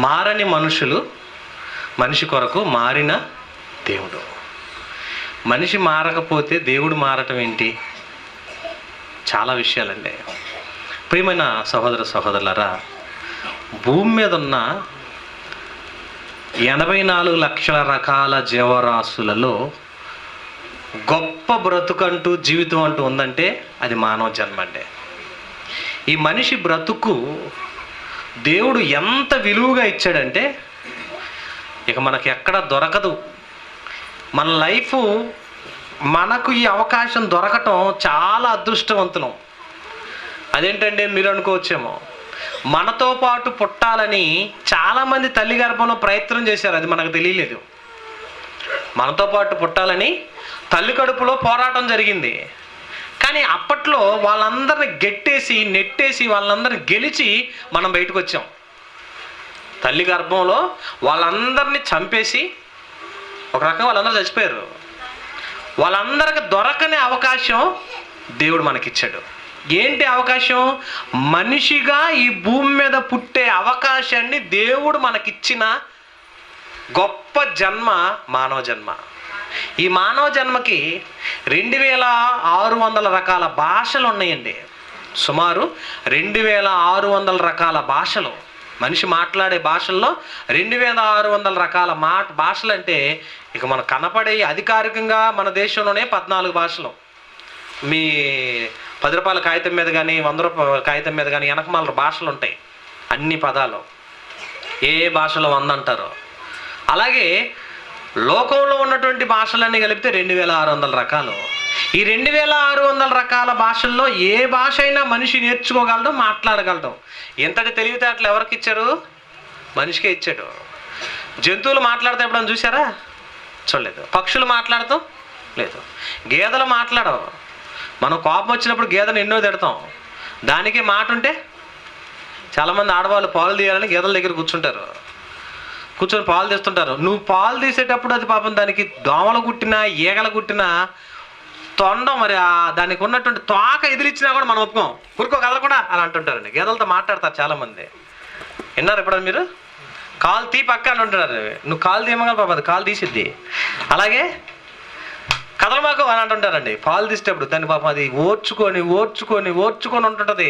మారని మనుషులు, మనిషి కొరకు మారిన దేవుడు. మనిషి మారకపోతే దేవుడు మారటం ఏంటి? చాలా విషయాలండి. ప్రియమైన సహోదర సహోదరులారా, భూమి మీద ఉన్న 84 లక్షల రకాల జీవరాశులలో గొప్ప బ్రతుకంటూ జీవితం అంటూ ఉందంటే అది మానవ జన్మ అండి. ఈ మనిషి బ్రతుకు దేవుడు ఎంత విలువగా ఇచ్చాడంటే ఇక మనకి ఎక్కడ దొరకదు. మన లైఫ్, మనకు ఈ అవకాశం దొరకటం చాలా అదృష్టవంతులం. అదేంటంటే మీరు అనుకోవచ్చేమో, మనతో పాటు పుట్టాలని చాలామంది తల్లి గర్భంలో ప్రయత్నం చేశారు, అది మనకు తెలియలేదు. మనతో పాటు పుట్టాలని తల్లి కడుపులో పోరాటం జరిగింది. కానీ అప్పట్లో వాళ్ళందరిని గెట్టేసి నెట్టేసి వాళ్ళందరిని గెలిచి మనం బయటకు వచ్చాం. తల్లి గర్భంలో వాళ్ళందరినీ చంపేసి ఒక రకంగా వాళ్ళందరూ చచ్చిపోయారు. వాళ్ళందరికి దొరకని అవకాశం దేవుడు మనకిచ్చాడు. ఏంటి అవకాశం? మనిషిగా ఈ భూమి మీద పుట్టే అవకాశాన్ని దేవుడు మనకిచ్చిన గొప్ప జన్మ మానవ జన్మ. ఈ మానవ జన్మకి 2600 రకాల భాషలు ఉన్నాయండి. సుమారు 2600 రకాల భాషలు. మనిషి మాట్లాడే భాషల్లో 2600 రకాల భాషలు అంటే ఇక మనకు కనపడే అధికారికంగా మన దేశంలోనే 14 భాషలు. మీ 10 రూపాయల కాగితం మీద కానీ 100 రూపాయల కాగితం మీద కానీ వెనకమాల భాషలు ఉంటాయి, అన్ని పదాలు. ఏ భాషలో 100 అంటారో అలాగే లోకంలో ఉన్నటువంటి భాషలన్నీ కలిపితే 2600 రకాలు. ఈ 2600 రకాల భాషల్లో ఏ భాష అయినా మనిషి నేర్చుకోగలడు, మాట్లాడగలడు. ఎంతటి తెలివితేటలు ఎవరికి ఇచ్చారు? మనిషికే ఇచ్చాడు. జంతువులు మాట్లాడితే ఎప్పుడైనా చూసారా? చూడలేదు. పక్షులు మాట్లాడతాం లేదు. గేదెలు మాట్లాడవు. మనం కోపం వచ్చినప్పుడు గేదెను ఎన్నో తిడతాం, దానికి మాట ఉంటే చాలామంది ఆడవాళ్ళు పాలు తీయాలని గేదెల దగ్గర కూర్చొని పాలు తీస్తుంటారు. నువ్వు పాలు తీసేటప్పుడు అది పాపం దానికి దోమలు కుట్టినా ఈగలు కుట్టినా తొండం మరి దానికి ఉన్నటువంటి తోక ఎదిరిచ్చినా కూడా మనం ఒప్పుకోం. ఊరుకో కదలకుండా అని అంటుంటారండి. గేదెలతో మాట్లాడతారు చాలామంది. విన్నారు ఎప్పుడన్నా మీరు? కాలు తీ పక్క అని అంటున్నారు. నువ్వు కాలు తీయమగా పాపం అది కాలు తీసిద్ది. అలాగే కదలమాకు అని అంటుంటారండి. పాలు తీసేటప్పుడు దాన్ని పాపం అది ఓర్చుకొని ఉంటుంటుంది.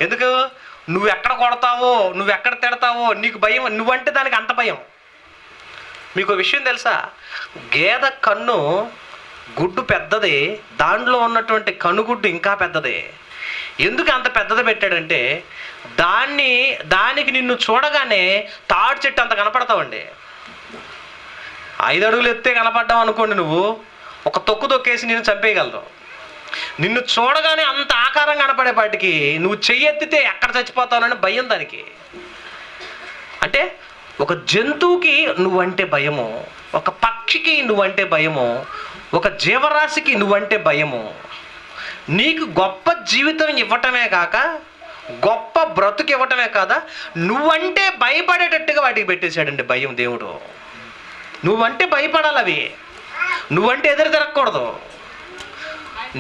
ఎందుకు? నువ్వు ఎక్కడ కొడతావో, నువ్వు ఎక్కడ తిడతావో నీకు భయం. నువ్వంటే దానికి అంత భయం. మీకు విషయం తెలుసా? గేదె కన్ను గుడ్డు పెద్దది, దాంట్లో ఉన్నటువంటి కనుగుడ్డు ఇంకా పెద్దది. ఎందుకు అంత పెద్దది పెట్టాడంటే దానికి నిన్ను చూడగానే తాడు చెట్టు అంత కనపడతావండి. 5 అడుగులు ఎత్తే కనపడ్డావు అనుకోండి, నువ్వు ఒక తొక్కేసి నేను చంపేయగలదు. నిన్ను చూడగానే అంత ఆకారం కనపడేపాటికి నువ్వు చెయ్యెత్తితే ఎక్కడ చచ్చిపోతావని భయం దానికి. అంటే ఒక జంతువుకి నువ్వంటే భయము, ఒక పక్షికి నువ్వంటే భయము, ఒక జీవరాశికి నువ్వంటే భయము. నీకు గొప్ప జీవితం ఇవ్వటమే కాక గొప్ప బ్రతుకు ఇవ్వటమే కాదా, నువ్వంటే భయపడేటట్టుగా వాటికి పెట్టేశాడండి భయం దేవుడు. నువ్వంటే భయపడాలి అవి, నువ్వంటే ఎదురు తిరగకూడదు.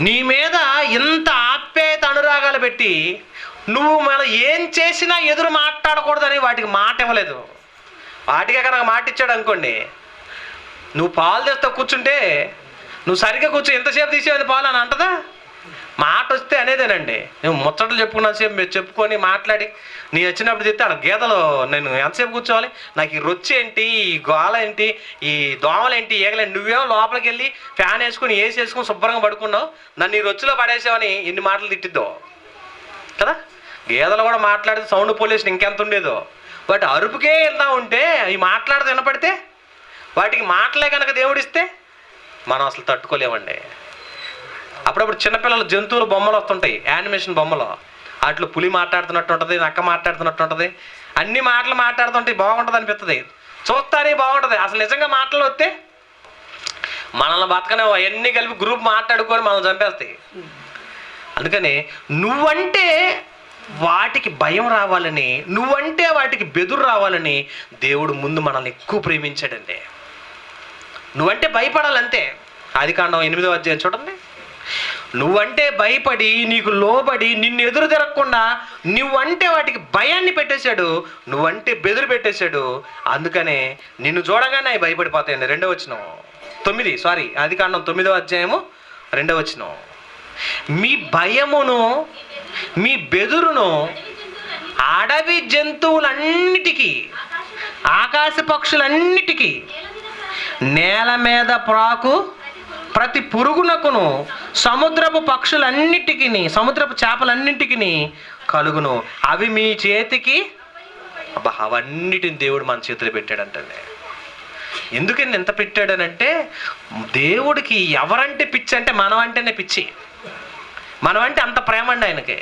నీ మీద ఇంత ఆప్యాయత అనురాగాలు పెట్టి నువ్వు మన ఏం చేసినా ఎదురు మాట్లాడకూడదని వాటికి మాట ఇవ్వలేదు. వాటికే కనుక మాట ఇచ్చాడు అనుకోండి, నువ్వు పాలు తెస్తా కూర్చుంటే నువ్వు సరిగ్గా కూర్చో, ఎంతసేపు తీసేది పాలు అని అంటదా? మాట వస్తే అనేదేనండి. నువ్వు ముచ్చట్లు చెప్పుకున్నంతసేపు మీరు చెప్పుకొని మాట్లాడి నీ వచ్చినప్పుడు చెప్తే గీతలు నేను ఎంతసేపు కూర్చోవాలి, నాకు ఈ రొచ్చి ఏంటి, ఈ గోల ఏంటి, ఈ దోమలేంటి, ఈగలేంటి, నువ్వేమో లోపలికి వెళ్ళి ఫ్యాన్ వేసుకొని ఏసీ వేసుకొని శుభ్రంగా పడుకున్నావు, నన్ను ఈ రొచ్చులో పడేసావని ఎన్ని మాటలు తిట్టిద్దో కదా. గేదెలు కూడా మాట్లాడితే సౌండ్ పొల్యూషన్ ఇంకెంత ఉండేదో. వాటి అరుపుకే వెళ్తా ఉంటే ఈ మాట్లాడితే వినపడితే వాటికి మాటలే కనుక దేవుడిస్తే మనం అసలు తట్టుకోలేమండి. అప్పుడప్పుడు చిన్నపిల్లలు జంతువుల బొమ్మలు వస్తుంటాయి, యానిమేషన్ బొమ్మలు. వాటిలో పులి మాట్లాడుతున్నట్టు ఉంటుంది, నక్క మాట్లాడుతున్నట్టు ఉంటుంది, అన్ని మాటలు మాట్లాడుతుంటాయి. బాగుంటుంది అనిపిస్తుంది, చూస్తానే బాగుంటుంది. అసలు నిజంగా మాటలు వస్తే మనల్ని బతకనే అవన్నీ కలిపి గ్రూప్ మాట్లాడుకొని మనల్ని చంపేస్తాయి. అందుకని నువ్వంటే వాటికి భయం రావాలని, నువ్వంటే వాటికి బెదురు రావాలని దేవుడు ముందు మనల్ని ఎక్కువ ప్రేమించాడండి. నువ్వంటే భయపడాలంతే. ఆదికాండం 8వ అధ్యాయం చూడండి. నువ్వంటే భయపడి, నీకు లోబడి, నిన్ను ఎదురు తిరగకుండా నువ్వంటే వాటికి భయాన్ని పెట్టేశాడు, నువ్వంటే బెదురు పెట్టేశాడు. అందుకనే నిన్ను చూడగానే అవి భయపడిపోతాయండి. 2వ వచనం 9 ఆదికాండం 9వ అధ్యాయము 2వ వచనం. మీ భయమును మీ బెదురును అడవి జంతువులన్నిటికీ, ఆకాశ పక్షులన్నిటికీ, నేల మీద ప్రాకు ప్రతి పురుగునకును, సముద్రపు పక్షులన్నిటికీ, సముద్రపు చేపలన్నింటికి కలుగును. అవి మీ చేతికి. అబ్బా, అవన్నిటిని దేవుడు మన చేతులు పెట్టాడంటే. ఎందుకని ఎంత పెట్టాడనంటే, దేవుడికి ఎవరంటే పిచ్చి అంటే మనం అంటేనే పిచ్చి. మనం అంటే అంత ప్రేమ అండి ఆయనకి.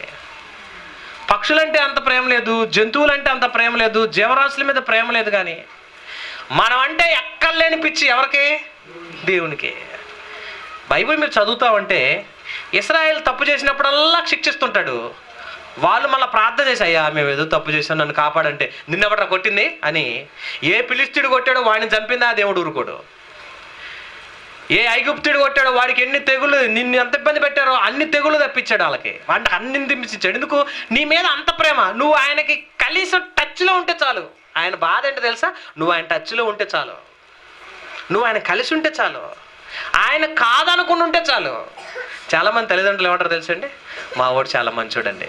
పక్షులంటే అంత ప్రేమ లేదు, జంతువులంటే అంత ప్రేమ లేదు, జీవరాశుల మీద ప్రేమ లేదు. కానీ మనం అంటే ఎక్కర్లేని పిచ్చి ఎవరికి? దేవునికి. బైబిల్ మీరు చదువుతామంటే ఇశ్రాయేల్ తప్పు చేసినప్పుడల్లా శిక్షిస్తుంటాడు. వాళ్ళు మళ్ళీ ప్రార్థన చేసి, అయ్యా మేము ఏదో తప్పు చేసాం, నన్ను కాపాడంటే, నిన్నెవట్రా కొట్టింది అని. ఏ ఫిలిష్తీయుడు కొట్టాడో వాడిని చంపిందా దేవుడు ఊరుకోడు. ఏ ఐగుప్తుడు కొట్టాడో వాడికి ఎన్ని తెగులు, నిన్ను ఎంత ఇబ్బంది పెట్టారో అన్ని తెగులు తప్పించాడు వాళ్ళకి. వాడిని అన్ని దింపించాడు. ఎందుకు? నీ మీద అంత ప్రేమ. నువ్వు ఆయనకి కనీసం టచ్లో ఉంటే చాలు. ఆయన బాధ ఏంటో తెలుసా? నువ్వు ఆయన టచ్లో ఉంటే చాలు, నువ్వు ఆయన కలిసి ఉంటే చాలు, ఆయన కాదనుకుని ఉంటే చాలు. చాలామంది తల్లిదండ్రులు ఏమంటారు తెలుసండి? మా వాడు చాలా మంచోడండి,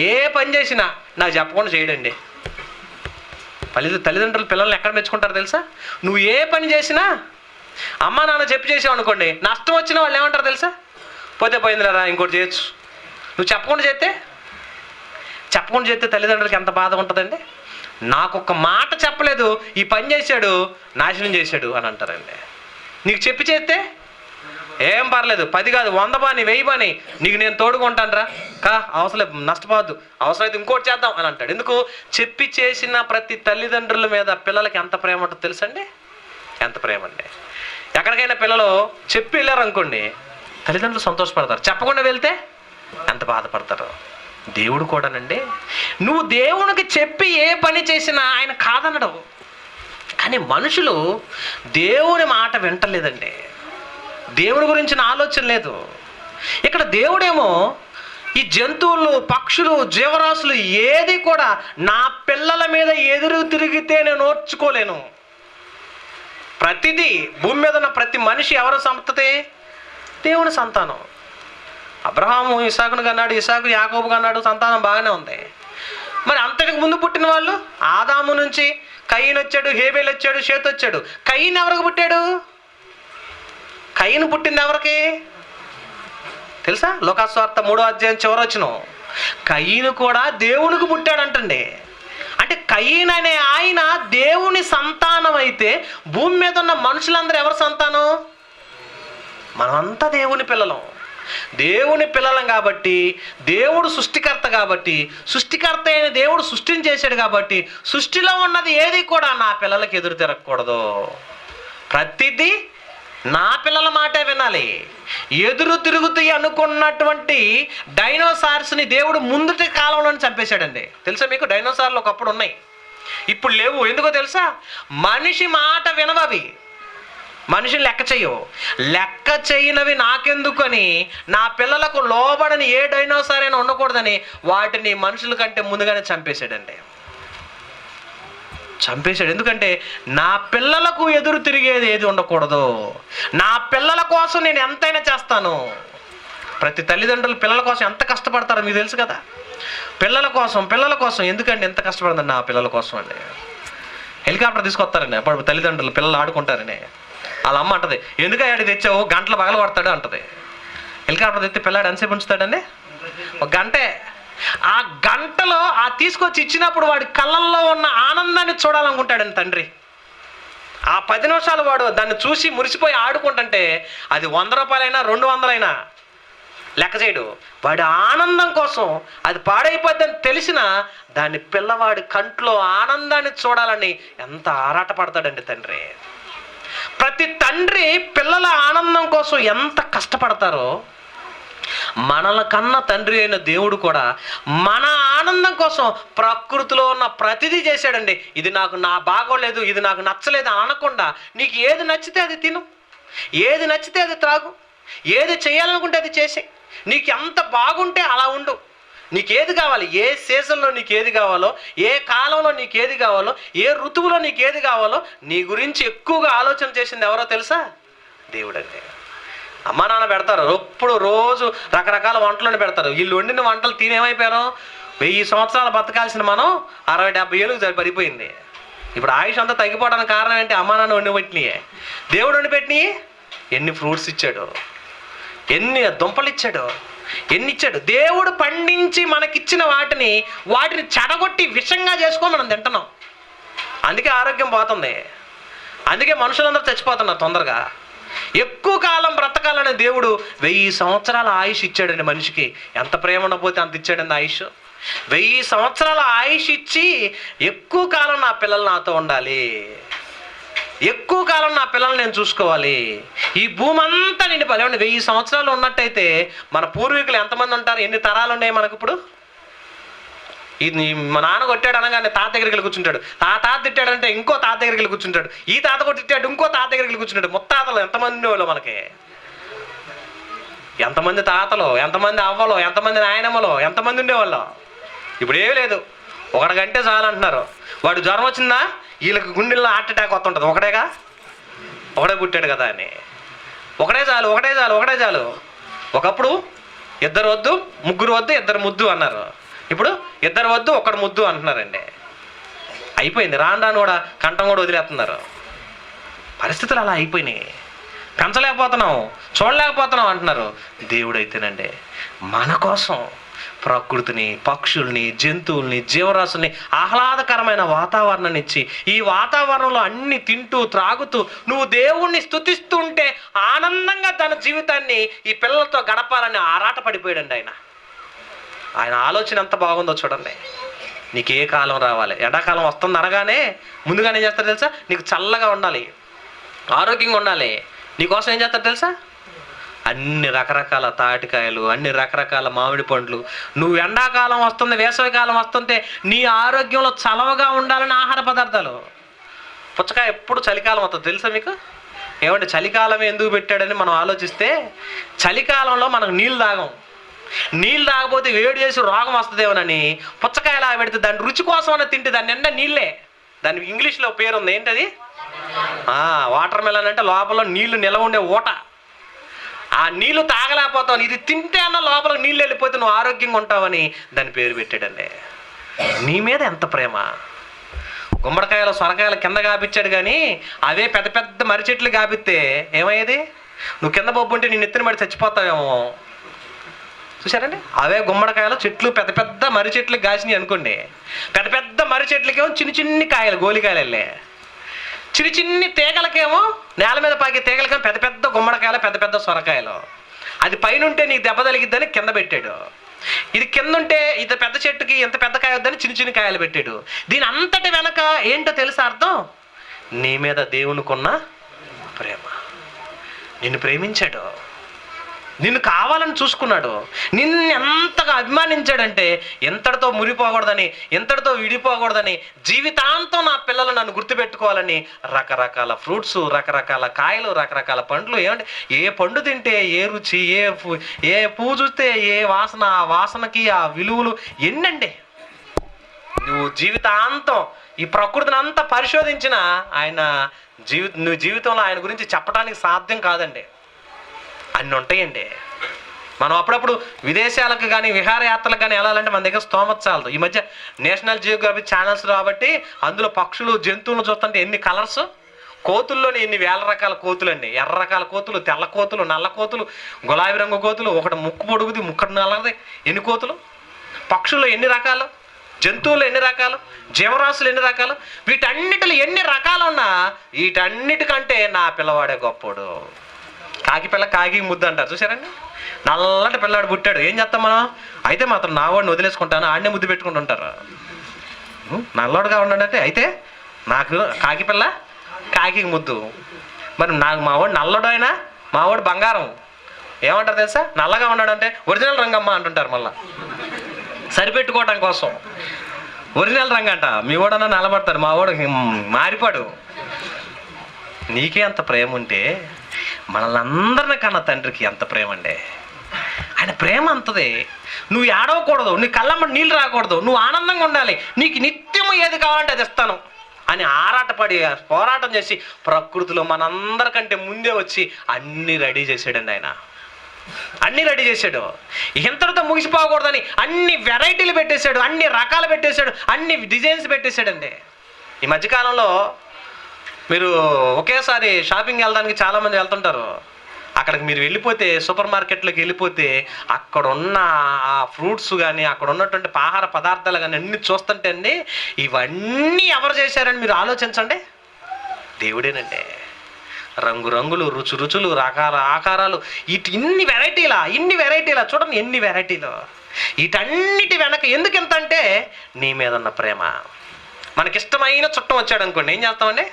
ఏ పని చేసినా నాకు చెప్పకుండా చేయడండి. తల్లిదండ్రులు పిల్లల్ని ఎక్కడ మెచ్చుకుంటారు తెలుసా? నువ్వు ఏ పని చేసినా అమ్మ నాన్న చెప్పి చేసావు అనుకోండి, నష్టం వచ్చిన వాళ్ళు ఏమంటారు తెలుసా? పోతే పోయిందిలేరా, ఇంకోటి చేయొచ్చు. నువ్వు చెప్పకుండా చేస్తే తల్లిదండ్రులకి ఎంత బాధ ఉంటుందండి. నాకు ఒక మాట చెప్పలేదు, ఈ పని చేశాడు, నాశనం చేశాడు అని అంటారండి. నీకు చెప్పి చేస్తే ఏం పర్లేదు, 10 కాదు 100 బాని 1000 బాని నీకు నేను తోడుకుంటాను రా, అవసరం నష్టపోవద్దు, అవసరమైతే ఇంకోటి చేద్దాం అని అంటాడు. ఎందుకు? చెప్పి చేసిన ప్రతి తల్లిదండ్రుల మీద పిల్లలకి ఎంత ప్రేమ ఉంటుంది తెలుసండి? ఎంత ప్రేమ అండి. ఎక్కడికైనా పిల్లలు చెప్పి వెళ్ళారు అనుకోండి, తల్లిదండ్రులు సంతోషపడతారు. చెప్పకుండా వెళ్తే ఎంత బాధపడతారు. దేవుడు కూడానండి, నువ్వు దేవునికి చెప్పి ఏ పని చేసినా ఆయన కాదనడు. కానీ మనుషులు దేవుని మాట వింటలేదండి. దేవుని గురించిన ఆలోచన లేదు. ఇక్కడ దేవుడేమో ఈ జంతువులు, పక్షులు, జీవరాశులు ఏది కూడా నా పిల్లల మీద ఎదురు తిరిగితే నేను ఓర్చుకోలేను. ప్రతిదీ భూమి మీద ఉన్న ప్రతి మనిషి ఎవరు సంతతి? దేవుని సంతానం. అబ్రహాము ఇసాకును కన్నాడు, ఇసాకు యాకోబు కన్నాడు, సంతానం బాగానే ఉంది. మరి అంతటికి ముందు పుట్టిన వాళ్ళు ఆదాము నుంచి కయీన్ వచ్చాడు, హేబేల్ వచ్చాడు, షేతు వచ్చాడు. కయీన్ ఎవరికి పుట్టాడు? కయీన్ పుట్టింది ఎవరికి తెలుసా? లోకాసువార్త 3వ అధ్యాయం చివరి వచనం. కయీను కూడా దేవునికి పుట్టాడంటండి. అంటే కయీన్ అనే ఆయన దేవుని సంతానం అయితే భూమి మీద ఉన్న మనుషులందరూ ఎవరి సంతానం? మనమంతా దేవుని పిల్లలం. దేవుని పిల్లలం కాబట్టి, దేవుడు సృష్టికర్త కాబట్టి, సృష్టికర్త అయిన దేవుడు సృష్టిని చేశాడు కాబట్టి, సృష్టిలో ఉన్నది ఏది కూడా నా పిల్లలకి ఎదురు తిరగకూడదు. ప్రతిదీ నా పిల్లల మాటే వినాలి. ఎదురు తిరుగుతాయి అనుకున్నటువంటి డైనోసార్స్ని దేవుడు ముందుటి కాలంలోనే చంపేశాడండి. తెలుసా మీకు? డైనోసార్లు ఒకప్పుడు ఉన్నాయి, ఇప్పుడు లేవు. ఎందుకో తెలుసా? మనిషి మాట వినవవి, మనిషిని లెక్క చెయ్యవు. లెక్క చేయనవి నాకెందుకని, నా పిల్లలకు లోబడని ఏ డైనోసార్ అయినా ఉండకూడదని వాటిని మనుషుల కంటే ముందుగానే చంపేశాడండి. ఎందుకంటే నా పిల్లలకు ఎదురు తిరిగేది ఏది ఉండకూడదు. నా పిల్లల కోసం నేను ఎంతైనా చేస్తాను. ప్రతి తల్లిదండ్రులు పిల్లల కోసం ఎంత కష్టపడతారో మీకు తెలుసు కదా. పిల్లల కోసం ఎందుకంటే ఎంత కష్టపడుతుంది నా పిల్లల కోసం అండి. హెలికాప్టర్ తీసుకొస్తారండి అప్పుడు తల్లిదండ్రులు, పిల్లలు ఆడుకుంటారని. వాళ్ళ అమ్మ అంటది, ఎందుకు ఆడి తెచ్చావు, గంటలు పగల కొడతాడు అంటది. హెలికాప్టర్ తెచ్చి పిల్లాడు ఎంతసేపు ఉంచుతాడండి? 1 గంటే. ఆ గంటలో ఆ తీసుకొచ్చి ఇచ్చినప్పుడు వాడి కళ్ళల్లో ఉన్న ఆనందాన్ని చూడాలనుకుంటాడండి తండ్రి. ఆ 10 నిమిషాలు వాడు దాన్ని చూసి మురిసిపోయి ఆడుకుంటుంటే అది 100 రూపాయలైనా 200 లెక్క చేయడు. వాడి ఆనందం కోసం అది పాడైపోద్దని తెలిసిన దాన్ని పిల్లవాడి కంట్లో ఆనందాన్ని చూడాలని ఎంత ఆరాటపడతాడండి తండ్రి. ప్రతి తండ్రి పిల్లల ఆనందం కోసం ఎంత కష్టపడతారో, మనల కన్నా తండ్రి అయిన దేవుడు కూడా మన ఆనందం కోసం ప్రకృతిలో ఉన్న ప్రతిదీ చేశాడండి. ఇది నాకు నా బాగోలేదు, ఇది నాకు నచ్చలేదు అనకుండా నీకు ఏది నచ్చితే అది తిను, ఏది నచ్చితే అది త్రాగు, ఏది చేయాలనుకుంటే అది చేసే, నీకు ఎంత బాగుంటే అలా ఉండు. నీకేది కావాలి, ఏ సీజన్లో నీకేది కావాలో, ఏ కాలంలో నీకేది కావాలో, ఏ ఋతువులో నీకేది కావాలో నీ గురించి ఎక్కువగా ఆలోచన చేసింది ఎవరో తెలుసా? దేవుడండి. అమ్మా నాన్న పెడతారు, ఎప్పుడు రోజు రకరకాల వంటలను పెడతారు. వీళ్ళు వండిన వంటలు తినేమైపోయారు? 1000 సంవత్సరాలు బతకాల్సిన మనం 60-70 ఏళ్ళకి పడిపోయింది. ఇప్పుడు ఆయుష్ అంతా తగ్గిపోవడానికి కారణం ఏంటి? అమ్మా నాన్న వండి పెట్టినాయే. దేవుడు వండి పెట్టినాయి. ఎన్ని ఫ్రూట్స్ ఇచ్చాడు, ఎన్ని దుంపలు ఇచ్చాడు, ఎన్ని ఇచ్చాడు. దేవుడు పండించి మనకిచ్చిన వాటిని చెడగొట్టి విషంగా చేసుకొని మనం తింటున్నాం. అందుకే ఆరోగ్యం పోతుంది. అందుకే మనుషులందరూ చచ్చిపోతున్నారు తొందరగా. ఎక్కువ కాలం బ్రతకాలనే దేవుడు 1000 సంవత్సరాల ఆయుష్ ఇచ్చాడండి మనిషికి. ఎంత ప్రేమ ఉండకపోతే అంత ఇచ్చాడండి ఆయుష్. 1000 సంవత్సరాల ఆయుష్ ఇచ్చి ఎక్కువ కాలం నా పిల్లలు నాతో ఉండాలి, ఎక్కువ కాలం నా పిల్లల్ని నేను చూసుకోవాలి, ఈ భూమి అంతా నిండిపోవాలి. 1000 సంవత్సరాలు ఉన్నట్టయితే మన పూర్వీకులు ఎంతమంది ఉంటారు? ఎన్ని తరాలు ఉన్నాయి మనకు? ఇప్పుడు ఇది మా నాన్న కొట్టాడు అనగానే తాత దగ్గరికి వెళ్ళి కూర్చుంటాడు. ఆ తాత తిట్టాడంటే ఇంకో తాత దగ్గరికి వెళ్ళి కూర్చుంటాడు. ఈ తాత కూడా తిట్టాడు, ఇంకో తాత దగ్గరికి వెళ్ళి కూర్చుంటాడు. ముత్తాతలు ఎంతమంది ఉండేవాళ్ళు మనకి? ఎంతమంది తాతలు, ఎంతమంది అవ్వలు, ఎంతమంది నాయనమ్మలు, ఎంతమంది ఉండేవాళ్ళు? ఇప్పుడు ఏమీ లేదు. ఒకటికంటే చాలు అంటున్నారు. వాడు జ్వరం వచ్చిందా వీళ్ళకి గుండెల్లో హార్ట్ అటాక్ వస్తుంటుంది. ఒకడే పుట్టాడు కదా అని. ఒకటే చాలు. ఒకప్పుడు 2 వద్దు 3 వద్దు 2 ముద్దు అన్నారు. ఇప్పుడు 2 వద్దు 1 ముద్దు అంటున్నారండి. అయిపోయింది. రాను కూడా కంఠం కూడా వదిలేస్తున్నారు. పరిస్థితులు అలా అయిపోయినాయి. పెంచలేకపోతున్నాం, చూడలేకపోతున్నాం అంటున్నారు. దేవుడైతేనండి మన కోసం ప్రకృతిని, పక్షుల్ని, జంతువుల్ని, జీవరాశుల్ని ఆహ్లాదకరమైన వాతావరణాన్ని ఇచ్చి, ఈ వాతావరణంలో అన్ని తింటూ త్రాగుతూ నువ్వు దేవుణ్ణి స్తుతిస్తుంటే ఆనందంగా తన జీవితాన్ని ఈ పిల్లలతో గడపాలని ఆరాట పడిపోయాడండి ఆయన ఆలోచన ఎంత బాగుందో చూడండి. నీకు ఏ కాలం రావాలి? ఎండాకాలం వస్తుంది అనగానే ముందుగానే ఏం చేస్తారు తెలుసా? నీకు చల్లగా ఉండాలి, ఆరోగ్యంగా ఉండాలి. నీకోసం ఏం చేస్తారు తెలుసా? అన్ని రకరకాల తాటికాయలు, అన్ని రకరకాల మామిడి పండ్లు. నువ్వు ఎండాకాలం వస్తుంది, వేసవికాలం వస్తుంటే నీ ఆరోగ్యంలో చలవగా ఉండాలని ఆహార పదార్థాలు. పుచ్చకాయ ఎప్పుడు చలికాలం వస్తుంది తెలుసా మీకు? ఏమంటే చలికాలమే ఎందుకు పెట్టాడని మనం ఆలోచిస్తే, చలికాలంలో మనకు నీళ్ళు తాగపోతే వేడి చేసి రోగం వస్తుందేమోనని పుచ్చకాయ ఎలా పెడితే దాని రుచి కోసమని తింటే దాని నిండా నీళ్ళే. దానికి ఇంగ్లీష్లో పేరు ఉంది, ఏంటది? Water melon. అంటే లోపల నీళ్లు నిలవ ఉండే ఊట. ఆ నీళ్లు తాగలేకపోతావు, ఇది తింటే అన్న లోపల నీళ్ళు వెళ్ళిపోతే నువ్వు ఆరోగ్యంగా ఉంటావని దాని పేరు పెట్టాడండి. నీ మీద ఎంత ప్రేమ! గుమ్మడికాయలు సొరకాయలు కింద కాపిచ్చాడు, కానీ అవే పెద్ద పెద్ద మర్రి చెట్లు కాపిస్తే ఏమయ్యేది? నువ్వు కింద బొబ్బుంటే నేను ఎత్తున పడి చచ్చిపోతావేమో. చూసారండి? అవే గుమ్మడికాయలు చెట్లు పెద్ద పెద్ద మర్రి చెట్లు కాసినాయి అనుకోండి. పెద్ద పెద్ద మర్రి చెట్లకేమో చిన్ని కాయలు, గోలికాయలు వెళ్ళే. చిన్ని తీగలకేమో, నేల మీద పాకే తీగలకేమో పెద్ద పెద్ద గుమ్మడికాయలు, పెద్ద పెద్ద సొరకాయలు. అది పైన ఉంటే నీకు దెబ్బ తగిలిద్దని కింద పెట్టాడు. ఇది కింద ఉంటే ఇది పెద్ద చెట్టుకి ఎంత పెద్ద కాయ వద్దని చిన్ని కాయలు పెట్టాడు. దీని అంతటి వెనక ఏంటో తెలుసా అర్థం? నీ మీద దేవునికున్న ప్రేమ. నిన్ను ప్రేమించాడు, నిన్ను కావాలని చూసుకున్నాడు, నిన్ను ఎంతగా అభిమానించాడంటే ఎంతటితో మురిపోకూడదని, ఎంతటితో విడిపోకూడదని, జీవితాంతం నా పిల్లలు నన్ను గుర్తుపెట్టుకోవాలని రకరకాల ఫ్రూట్స్, రకరకాల కాయలు, రకరకాల పండ్లు. ఏమంటే ఏ పండు తింటే ఏ రుచి, ఏ పువ్వు చూస్తే ఏ వాసన, ఆ వాసనకి ఆ విలువలు ఎన్నండి. నువ్వు జీవితాంతం ఈ ప్రకృతిని అంతా పరిశోధించిన నువ్వు జీవితంలో ఆయన గురించి చెప్పడానికి సాధ్యం కాదండి. అన్నీ ఉంటాయండి. మనం అప్పుడప్పుడు విదేశాలకు కానీ విహారయాత్రలకు కానీ వెళ్ళాలంటే మన దగ్గర స్తోమత చాలదు. ఈ మధ్య నేషనల్ జియోగ్రఫిక్ ఛానల్స్ కాబట్టి అందులో పక్షులు, జంతువులను చూస్తుంటే ఎన్ని కలర్స్! కోతుల్లోని ఎన్ని వేల రకాల కోతులు అండి. ఎర్ర రకాల కోతులు, తెల్ల కోతులు, నల్ల కోతులు, గులాబీ రంగు కోతులు, ఒకటి ముక్కు పొడుగుది, ముక్కటి నల్లది. ఎన్ని కోతులు! పక్షుల్లో ఎన్ని రకాలు, జంతువులు ఎన్ని రకాలు, జీవరాశులు ఎన్ని రకాలు. వీటన్నిటిలో ఎన్ని రకాలు ఉన్నా వీటన్నిటికంటే నా పిల్లవాడే గొప్పోడు. కాకి పిల్ల కాకి ముద్దు అంటారు, చూసారండి? నల్లటి పిల్లాడు పుట్టాడు, ఏం చేస్తాం మనం? అయితే మాత్రం నా వాడిని వదిలేసుకుంటాను, ఆడనే ముద్దు పెట్టుకుంటూ ఉంటారు. నల్లోడుగా ఉన్నాడంటే అయితే నాకు కాకి పిల్ల కాకి ముద్దు. మరి నాకు మావాడు నల్లడు అయినా మావాడు బంగారం. ఏమంటారు తెలుసా? నల్లగా ఉన్నాడంటే ఒరిజినల్ రంగమ్మ అంటుంటారు. మళ్ళా సరిపెట్టుకోవటం కోసం ఒరిజినల్ రంగు అంట. మీ వాడన్నా నల్లబడతాడు, మా వాడు మారిపాడు. నీకే అంత ప్రేమ ఉంటే మనల్ని అందరిని కన్నా తండ్రికి ఎంత ప్రేమ అండి. ఆయన ప్రేమ అంతదే. నువ్వు ఏడవకూడదు, నీ కళ్ళమ్మ నీళ్ళు రాకూడదు, నువ్వు ఆనందంగా ఉండాలి, నీకు నిత్యము ఏది కావాలంటే అది ఇస్తాను అని ఆరాటపడి పోరాటం చేసి ప్రకృతిలో మనందరికంటే ముందే వచ్చి అన్నీ రెడీ చేసాడండి ఆయన. అన్నీ రెడీ చేశాడు. ఇంతటితో ముగిసిపోకూడదని అన్ని వెరైటీలు పెట్టేశాడు, అన్ని రకాలు పెట్టేశాడు, అన్ని డిజైన్స్ పెట్టేశాడండి. ఈ మధ్యకాలంలో మీరు ఒకేసారి షాపింగ్ వెళ్ళడానికి చాలామంది వెళ్తుంటారు. అక్కడికి మీరు వెళ్ళిపోతే, సూపర్ మార్కెట్లోకి వెళ్ళిపోతే అక్కడ ఉన్న ఆ ఫ్రూట్స్ కానీ అక్కడ ఉన్నటువంటి ఆహార పదార్థాలు కానీ అన్నీ చూస్తుంటే అండి, ఇవన్నీ ఎవరు చేశారని మీరు ఆలోచించండి. దేవుడేనండి. రంగురంగులు, రుచులు, రకాల ఆకారాలు, ఇన్ని వెరైటీలా చూడండి, ఎన్ని వెరైటీలు. వీటన్నిటి వెనక ఎందుకు ఎంత అంటే నీ మీద ఉన్న ప్రేమ. మనకిష్టమైన చుట్టం వచ్చాడు అనుకోండి, ఏం చేస్తామండి?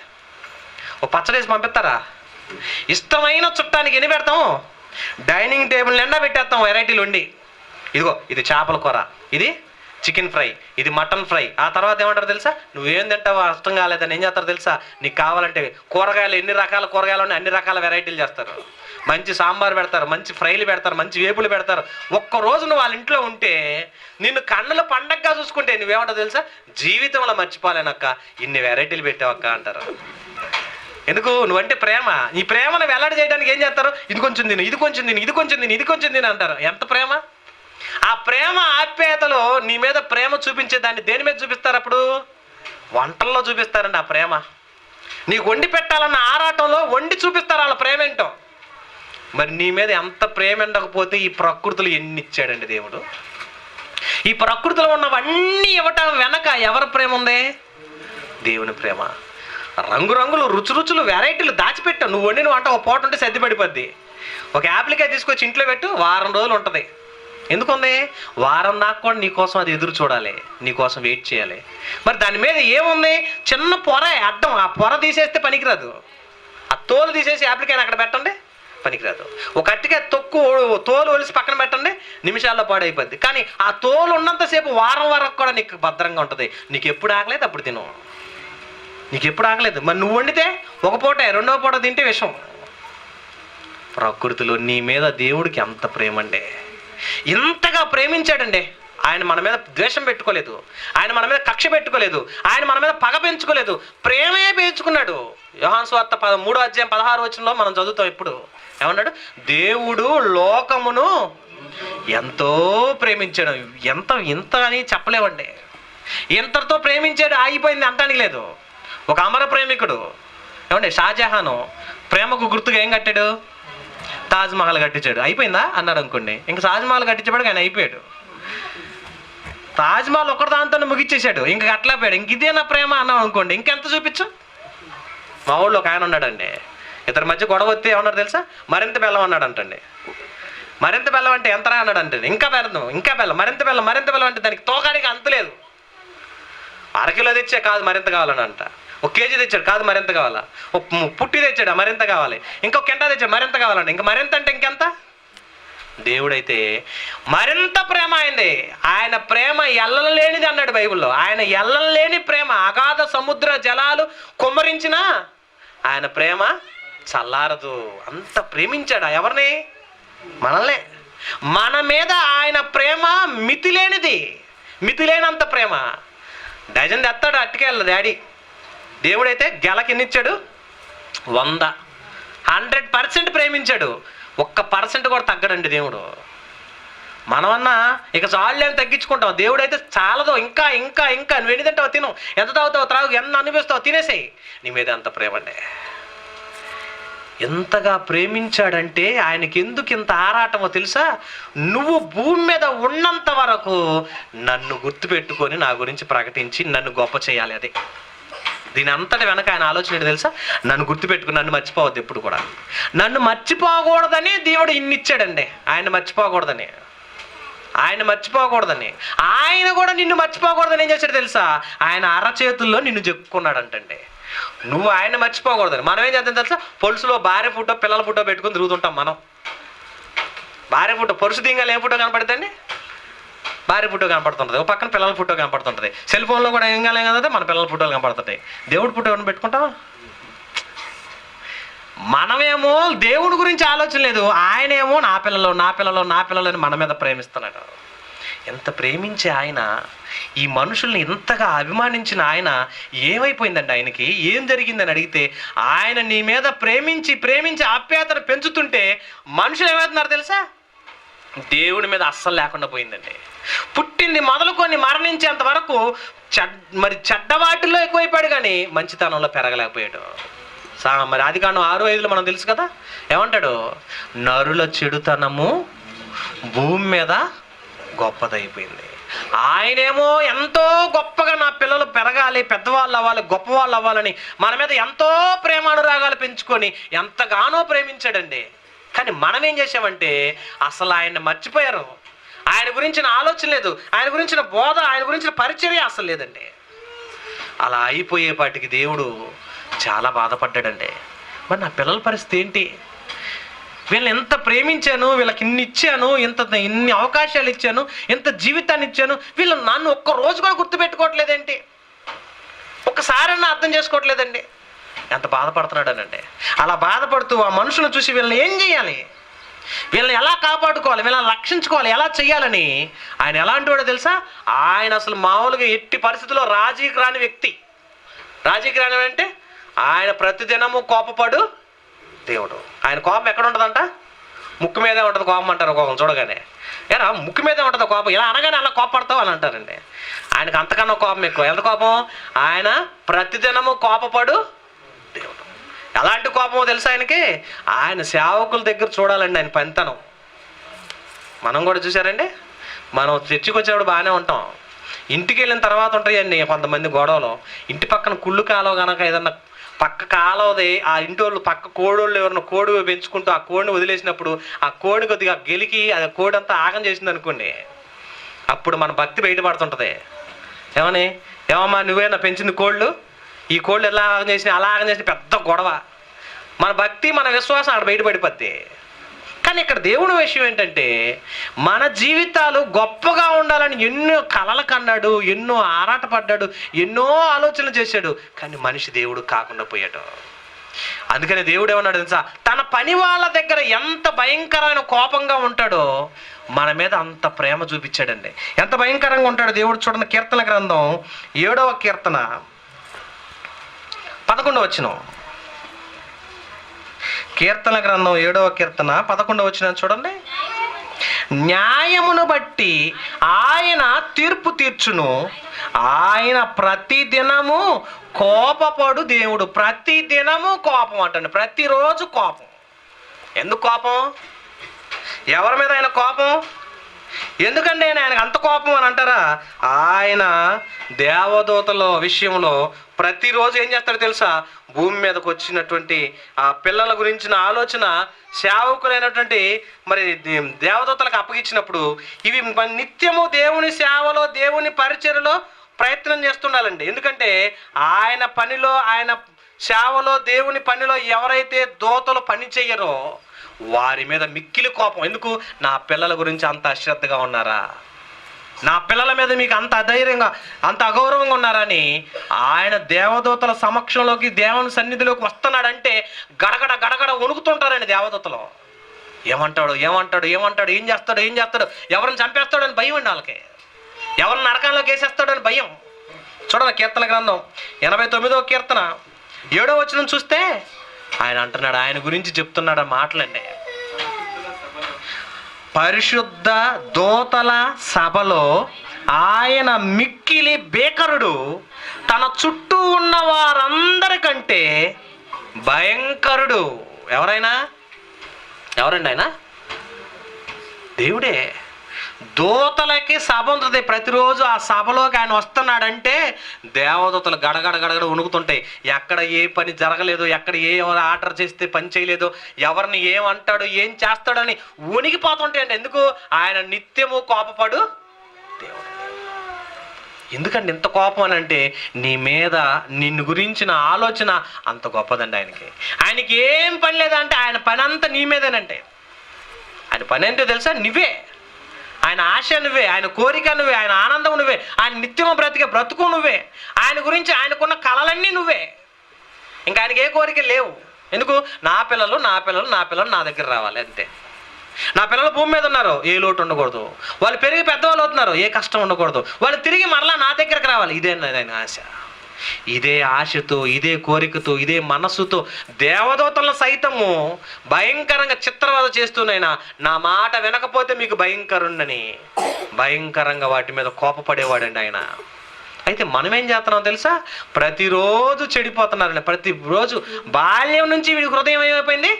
ఓ పచ్చడేసి పంపిస్తారా? ఇష్టమైన చుట్టానికి ఎన్ని పెడతాము? డైనింగ్ టేబుల్ నిండా పెట్టేస్తాం వెరైటీలు వండి. ఇదిగో ఇది చేపల కూర, ఇది చికెన్ ఫ్రై, ఇది మటన్ ఫ్రై. ఆ తర్వాత ఏమంటారు తెలుసా? నువ్వేం తింటావో అర్థం కాలేదని ఏం చేస్తారు తెలుసా? నీకు కావాలంటే కూరగాయలు, ఎన్ని రకాల కూరగాయలు ఉన్నాయి అన్ని రకాల వెరైటీలు చేస్తారు. మంచి సాంబార్ పెడతారు, మంచి ఫ్రైలు పెడతారు, మంచి వేపులు పెడతారు. ఒక్కరోజు నువ్వు వాళ్ళ ఇంట్లో ఉంటే నిన్ను కన్నుల పండగగా చూసుకుంటే నువ్వేమంటావు తెలుసా? జీవితంలో మర్చిపోలేనక్క, ఇన్ని వెరైటీలు పెట్టావక్క అంటారు. ఎందుకు? నువ్వంటే ప్రేమ. ఈ ప్రేమను వెల్లడి చేయడానికి ఏం చేస్తారు? ఇది కొంచెం తిను, ఇది కొంచెం తిను, ఇది కొంచెం తిను, ఇది కొంచెం తిను అంటారు. ఎంత ప్రేమ! ఆ ప్రేమ ఆప్యాయతలో నీ మీద ప్రేమ చూపించే దాన్ని దేని మీద చూపిస్తారు? అప్పుడు వంటల్లో చూపిస్తారండి ఆ ప్రేమ. నీకు వండి పెట్టాలన్న ఆరాటంలో వండి చూపిస్తారు వాళ్ళ ప్రేమ ఏంటో. మరి నీ మీద ఎంత ప్రేమ ఉండకపోతే ఈ ప్రకృతిలో ఎన్ని ఇచ్చాడండి దేవుడు. ఈ ప్రకృతిలో ఉన్నవన్నీ ఇవ్వటం వెనక ఎవరి ప్రేమ ఉంది? దేవుని ప్రేమ. రంగురంగులు, రుచులు, వెరైటీలు దాచిపెట్టావు. నువ్వు వండిన వంట ఒక పూట ఉంటే సర్ది పడిపోద్ది. ఒక యాప్లికాయ తీసుకొచ్చి ఇంట్లో పెట్టు, వారం రోజులు ఉంటుంది. ఎందుకుంది? వారం దాకా కూడా నీకోసం అది ఎదురు చూడాలి, నీకోసం వెయిట్ చేయాలి. మరి దాని మీద ఏముంది? చిన్న పొర అడ్డం. ఆ పొర తీసేస్తే పనికిరాదు. ఆ తోలు తీసేసి యాప్లికాయని అక్కడ పెట్టండి, పనికిరాదు. ఒక అట్టిగా తోలు ఒలిసి పక్కన పెట్టండి, నిమిషాల్లో పాడైపోద్ది. కానీ ఆ తోలు ఉన్నంతసేపు వారం వరకు కూడా నీకు భద్రంగా ఉంటుంది. నీకు ఎప్పుడు ఆగలేదు అప్పుడు తిను, నీకు ఎప్పుడు ఆగలేదు. మరి నువ్వు వండితే ఒక పూటే, రెండవ పూట తింటే విషం. ప్రకృతిలో నీ మీద దేవుడికి అంత ప్రేమ అండి. ఇంతగా ప్రేమించాడండి. ఆయన మన మీద ద్వేషం పెట్టుకోలేదు, ఆయన మన మీద కక్ష పెట్టుకోలేదు, ఆయన మన మీద పగ పెంచుకోలేదు, ప్రేమే పెంచుకున్నాడు. యోహాను సువార్త 3:16 మనం చదువుతాం. ఇప్పుడు ఏమన్నాడు? దేవుడు లోకమును ఎంతో ప్రేమించాడు. ఇంత అని చెప్పలేవండి. ఇంతటితో ప్రేమించాడు, ఆగిపోయింది అంటానికి లేదు. ఒక అమర ప్రేమికుడు ఏమండి, షాజహాను ప్రేమకు గుర్తుగా ఏం కట్టాడు? తాజ్మహల్ కట్టించాడు. అయిపోయిందా అన్నాడు అనుకోండి, ఇంకా తాజ్మహల్ కట్టించేవాడు ఆయన అయిపోయాడు. తాజ్మహల్ ఒకటి దాంతో ముగిచ్చేసాడు, ఇంకా కట్టలేకపోయాడు. ఇంక ఇదే నా ప్రేమ అన్నాం అనుకోండి, ఇంకెంత చూపించు. మా ఊళ్ళో ఒక ఆయన ఉన్నాడండి, ఇద్దరి మధ్య గొడవ వస్తే ఏమన్నాడు తెలుసా? మరింత బెల్లం అన్నాడు అంటండి. మరింత బెల్లం అంటే ఎంతరా అన్నాడు అంటే, ఇంకా బెల్లం, మరింత బెల్లం అంటే దానికి తోకానికి అంతలేదు. అరకిలో తెచ్చే కాదు మరింత కావాలని అంట, 1 కేజీ తెచ్చాడు కాదు మరింత కావాలా, పుట్టి తెచ్చాడు మరింత కావాలి, ఇంకొక కెంటా తెచ్చాడు మరింత కావాలండి, ఇంకా మరింత అంటే ఇంకెంత. దేవుడైతే మరింత ప్రేమ అయింది. ఆయన ప్రేమ ఎల్లలేనిది అన్నాడు బైబిల్లో. ఆయన ఎల్లలేని ప్రేమ, అగాధ సముద్ర జలాలు కుమ్మరించిన ఆయన ప్రేమ చల్లారదు. అంత ప్రేమించాడు. ఎవరిని? మనల్నే. మన మీద ఆయన ప్రేమ మితిలేనంత ప్రేమ. డజన్ తెస్తాడు అట్టుకెళ్ళ డాడీ. దేవుడైతే గెలకిన్నిచ్చాడు? 100% ప్రేమించాడు. 1% కూడా తగ్గడండి దేవుడు. మనమన్నా ఇక చాలేని తగ్గించుకుంటాం. దేవుడైతే చాలదో, ఇంకా ఇంకా ఇంకా నువ్వు ఎన్ని తింటావు తిను, ఎంత తాగుతావు త్రాగు, ఎంత అనిపిస్తావు తినేసేయి. నీ మీద అంత ప్రేమ అండి. ఎంతగా ప్రేమించాడంటే ఆయనకి ఎందుకు ఇంత ఆరాటమో తెలుసా? నువ్వు భూమి మీద ఉన్నంత వరకు నన్ను గుర్తుపెట్టుకొని నా గురించి ప్రకటించి నన్ను గొప్ప చేయాలి. అదే దీని అంతటి వెనక ఆయన ఆలోచన ఏంటి తెలుసా? నన్ను గుర్తుపెట్టుకుని నన్ను మర్చిపోవద్దు. ఎప్పుడు కూడా నన్ను మర్చిపోకూడదని దేవుడు ఇన్ని ఇచ్చాడండి. ఆయన మర్చిపోకూడదని ఆయన కూడా నిన్ను మర్చిపోకూడదని ఏం చేశాడు తెలుసా? ఆయన అరచేతుల్లో నిన్ను చెక్కున్నాడంటండి. నువ్వు ఆయన మర్చిపోకూడదని. మనం ఏం చేద్దాం తెలుసా? పొలుసులో భార్య ఫోటో, పిల్లల ఫోటో పెట్టుకుని తిరుగుతుంటాం. మనం భార్య ఫోటో, పొరుసు దింగాలి ఏం ఫోటో కనపడుతుంది? భార్య ఫోటో కనపడుతుంటుంది, ఒక పక్కన పిల్లల ఫోటో కనపడుతుంటుంది. సెల్ ఫోన్లో కూడా ఏం కాలేం కదా మన పిల్లల ఫోటోలు కనపడుతుంటాయి. దేవుడి ఫోటో ఏమైనా పెట్టుకుంటావా? మనమేమో దేవుడి గురించి ఆలోచన లేదు, ఆయనేమో నా పిల్లలు నా పిల్లలు నా పిల్లలు అని మన మీద ప్రేమిస్తున్నాడు. ఎంత ప్రేమించే ఆయన, ఈ మనుషుల్ని ఇంతగా అభిమానించిన ఆయన ఏమైపోయిందండి? ఆయనకి ఏం జరిగిందని అడిగితే, ఆయన నీ మీద ప్రేమించి ప్రేమించి ఆప్యాయతను పెంచుతుంటే మనుషులు ఏమవుతున్నారు తెలుసా? దేవుడి మీద అస్సలు లేకుండా పోయిందండి. పుట్టింది మొదలుకొని మరణించేంత వరకు చెడ్డవాటిలో ఎక్కువైపోయాడు కానీ మంచితనంలో పెరగలేకపోయాడు. మరి ఆదికాండం 6:5 మనం తెలుసు కదా, ఏమంటాడు? నరుల చెడుతనము భూమి మీద గొప్పదైపోయింది. ఆయనేమో ఎంతో గొప్పగా నా పిల్లలు పెరగాలి, పెద్దవాళ్ళు అవ్వాలి, గొప్పవాళ్ళు అవ్వాలని మన మీద ఎంతో ప్రేమానురాగాలు పెంచుకొని ఎంతగానో ప్రేమించాడండి. కానీ మనం ఏం చేసామంటే అసలు ఆయన్ని మర్చిపోయారు. ఆయన గురించిన ఆలోచన లేదు, ఆయన గురించిన బోధ, ఆయన గురించిన పరిచర్య అసలు లేదండి. అలా అయిపోయేపాటికి దేవుడు చాలా బాధపడ్డాడండి. మరి నా పిల్లల పరిస్థితి ఏంటి? వీళ్ళని ఎంత ప్రేమించాను, వీళ్ళకి ఇన్ని ఇచ్చాను, ఇన్ని అవకాశాలు ఇచ్చాను, ఎంత జీవితాన్ని ఇచ్చాను, వీళ్ళు నన్ను ఒక్క రోజు కూడా గుర్తుపెట్టుకోవట్లేదేంటి? ఒక్కసారన్నా అర్థం చేసుకోవట్లేదండి. ఎంత బాధపడుతున్నాడనండి. అలా బాధపడుతూ ఆ మనుషులను చూసి వీళ్ళని ఏం చేయాలి, వీళ్ళని ఎలా కాపాడుకోవాలి, వీళ్ళని రక్షించుకోవాలి, ఎలా చెయ్యాలని ఆయన ఎలాంటి వాడో తెలుసా? ఆయన అసలు మామూలుగా ఎట్టి పరిస్థితుల్లో రాజీకి రాని వ్యక్తి. రాజీకి రాని అంటే ఆయన ప్రతిదినము కోపపడు దేవుడు. ఆయన కోపం ఎక్కడ ఉంటుందంట? ముక్కు మీదే ఉంటుంది కోపం అంటారు కోపం చూడగానే. ఏరా ముక్కు మీదే ఉంటుంది కోపం, ఇలా అనగానే అలా కోపడతావు అని అంటారండి. ఆయనకు అంతకన్నా కోపం ఎక్కువ. ఎంత కోపం? ఆయన ప్రతిదినము కోపపడు దేవుడు. ఎలాంటి కోపమో తెలుసా ఆయనకి? ఆయన సేవకుల దగ్గర చూడాలండి ఆయన పనితనం. మనం కూడా చూసారండి, మనం చర్చికి వచ్చేవాడు బాగానే ఉంటాం, ఇంటికి వెళ్ళిన తర్వాత ఉంటాయండి కొంతమంది గొడవలు. ఇంటి పక్కన కుళ్ళు కాలువ కనుక ఏదన్నా పక్క కాలువది, ఆ ఇంటి వాళ్ళు పక్క కోడోళ్ళు ఎవరన్నా కోడి పెంచుకుంటూ ఆ కోడిని వదిలేసినప్పుడు ఆ కోడి కొద్దిగా గెలికి ఆ కోడి అంతా ఆగం చేసింది అనుకోండి, అప్పుడు మన భక్తి బయటపడుతుంటుంది. ఏమమ్మా నువ్వేనా పెంచింది కోళ్ళు, ఈ కోళ్ళు ఎలా ఆగం చేసినా అలా ఆగం చేసిన పెద్ద గొడవ. మన భక్తి మన విశ్వాసం అక్కడ బయటపడిపోద్ది. కానీ ఇక్కడ దేవుని విషయం ఏంటంటే మన జీవితాలు గొప్పగా ఉండాలని ఎన్నో కలలు కన్నాడు, ఎన్నో ఆరాటపడ్డాడు, ఎన్నో ఆలోచనలు చేశాడు. కానీ మనిషి దేవుడు కాకుండా పోయాడు. అందుకని దేవుడు ఏమన్నాడు తెలుసా? తన పని వాళ్ళ దగ్గర ఎంత భయంకరమైన కోపంగా ఉంటాడో మన మీద అంత ప్రేమ చూపించాడండి. ఎంత భయంకరంగా ఉంటాడో దేవుడు చూడండి. కీర్తన గ్రంథం 7వ కీర్తన 11వ వచనం. కీర్తన గ్రంథం 7వ కీర్తన 11వ వచనం చూడండి. న్యాయమును బట్టి ఆయన తీర్పు తీర్చును, ఆయన ప్రతిదినము కోపపడు దేవుడు. ప్రతిదినము కోపం అంటండి, ప్రతిరోజు కోపం. ఎందుకు కోపం? ఎవరి మీద ఆయన కోపం? ఎందుకంటే ఆయనకు అంత కోపం అని అంటారా? ఆయన దేవదూతల విషయంలో ప్రతిరోజు ఏం చేస్తాడో తెలుసా? భూమి మీదకు వచ్చినటువంటి ఆ పిల్లల గురించిన ఆలోచన సేవకులైనటువంటి మరి దేవదూతలకు అప్పగించినప్పుడు ఇవి నిత్యము దేవుని సేవలో, దేవుని పరిచర్యలో ప్రయత్నం చేస్తుండాలండి. ఎందుకంటే ఆయన పనిలో, ఆయన సేవలో, దేవుని పనిలో ఎవరైతే దూతలు పని చెయ్యరో వారి మీద మిక్కిలి కోపం. ఎందుకు? నా పిల్లల గురించి అంత అశ్రద్ధగా ఉన్నారా, నా పిల్లల మీద మీకు అంత అధైర్యంగా, అంత అగౌరవంగా ఉన్నారని ఆయన దేవదూతల సమక్షంలోకి, దేవుని సన్నిధిలోకి వస్తున్నాడంటే గడగడ గడగడ వణుకుతుంటారండి దేవదూతలు. ఏమంటాడు ఏమంటాడు ఏమంటాడు, ఏం చేస్తాడు ఏం చేస్తాడు, ఎవరిని చంపేస్తాడు అని భయం అండి వాళ్ళకి, ఎవరిని నరకంలోకి వేసేస్తాడు అని భయం. చూడండి కీర్తన గ్రంథం 89వ కీర్తన 7వ వచనం చూస్తే ఆయన అంటున్నాడు, ఆయన గురించి చెప్తున్నాడు ఆ మాటలండి. పరిశుద్ధ దూతల సభలో ఆయన మిక్కిలి భీకరుడు, తన చుట్టూ ఉన్న వారందరికంటే భయంకరుడు. ఎవరండి ఆయన? దేవుడే. దూతలకి సభ ఉంటుంది ప్రతిరోజు. ఆ సభలోకి ఆయన వస్తున్నాడంటే దేవదూతలు గడగడ గడగడ వణుకుతుంటాయి. ఎక్కడ ఏ పని జరగలేదు, ఎక్కడ ఏ ఆర్డర్ చేస్తే పని చేయలేదు, ఎవరిని ఏమంటాడు ఏం చేస్తాడని వణికిపోతుంటాయండి. ఎందుకు? ఆయన నిత్యము కోపపడు దేవుడు. ఎందుకంటే ఇంత కోపం అని అంటే నీ మీద, నిన్ను గురించిన ఆలోచన అంత గొప్పదండి ఆయనకి. ఆయనకి ఏం పని లేదంటే ఆయన పని అంతా నీ మీదేనంటే. ఆయన పని ఏంటో తెలుసా? నువ్వే. ఆయన ఆశ నువ్వే, ఆయన కోరిక నువ్వే, ఆయన ఆనందం నువ్వే, ఆయన నిత్యము బ్రతికే బ్రతుకు నువ్వే, ఆయన గురించి ఆయనకున్న కళలన్నీ నువ్వే. ఇంకా ఆయనకి ఏ కోరిక లేవు. ఎందుకు? నా పిల్లలు నా దగ్గర రావాలి అంతే. నా పిల్లలు భూమి మీద ఉన్నారు, ఏ లోటు ఉండకూడదు. వాళ్ళు పెరిగి పెద్దవాళ్ళు అవుతున్నారు, ఏ కష్టం ఉండకూడదు. వాళ్ళు తిరిగి మరలా నా దగ్గరకు రావాలి. ఇదే ఆయన ఆశ. ఇదే ఆశతో, ఇదే కోరికతో, ఇదే మనస్సుతో దేవదూతలను సైతము భయంకరంగా చిత్రవద చేస్తూనైనా నా మాట వినకపోతే మీకు భయంకరుండని భయంకరంగా వాటి మీద కోపపడేవాడండి ఆయన. అయితే మనం ఏం చేస్తున్నాం తెలుసా? ప్రతిరోజు చెడిపోతున్నారండి. ప్రతిరోజు బాల్యం నుంచి వీడి హృదయం ఏమైపోయింది?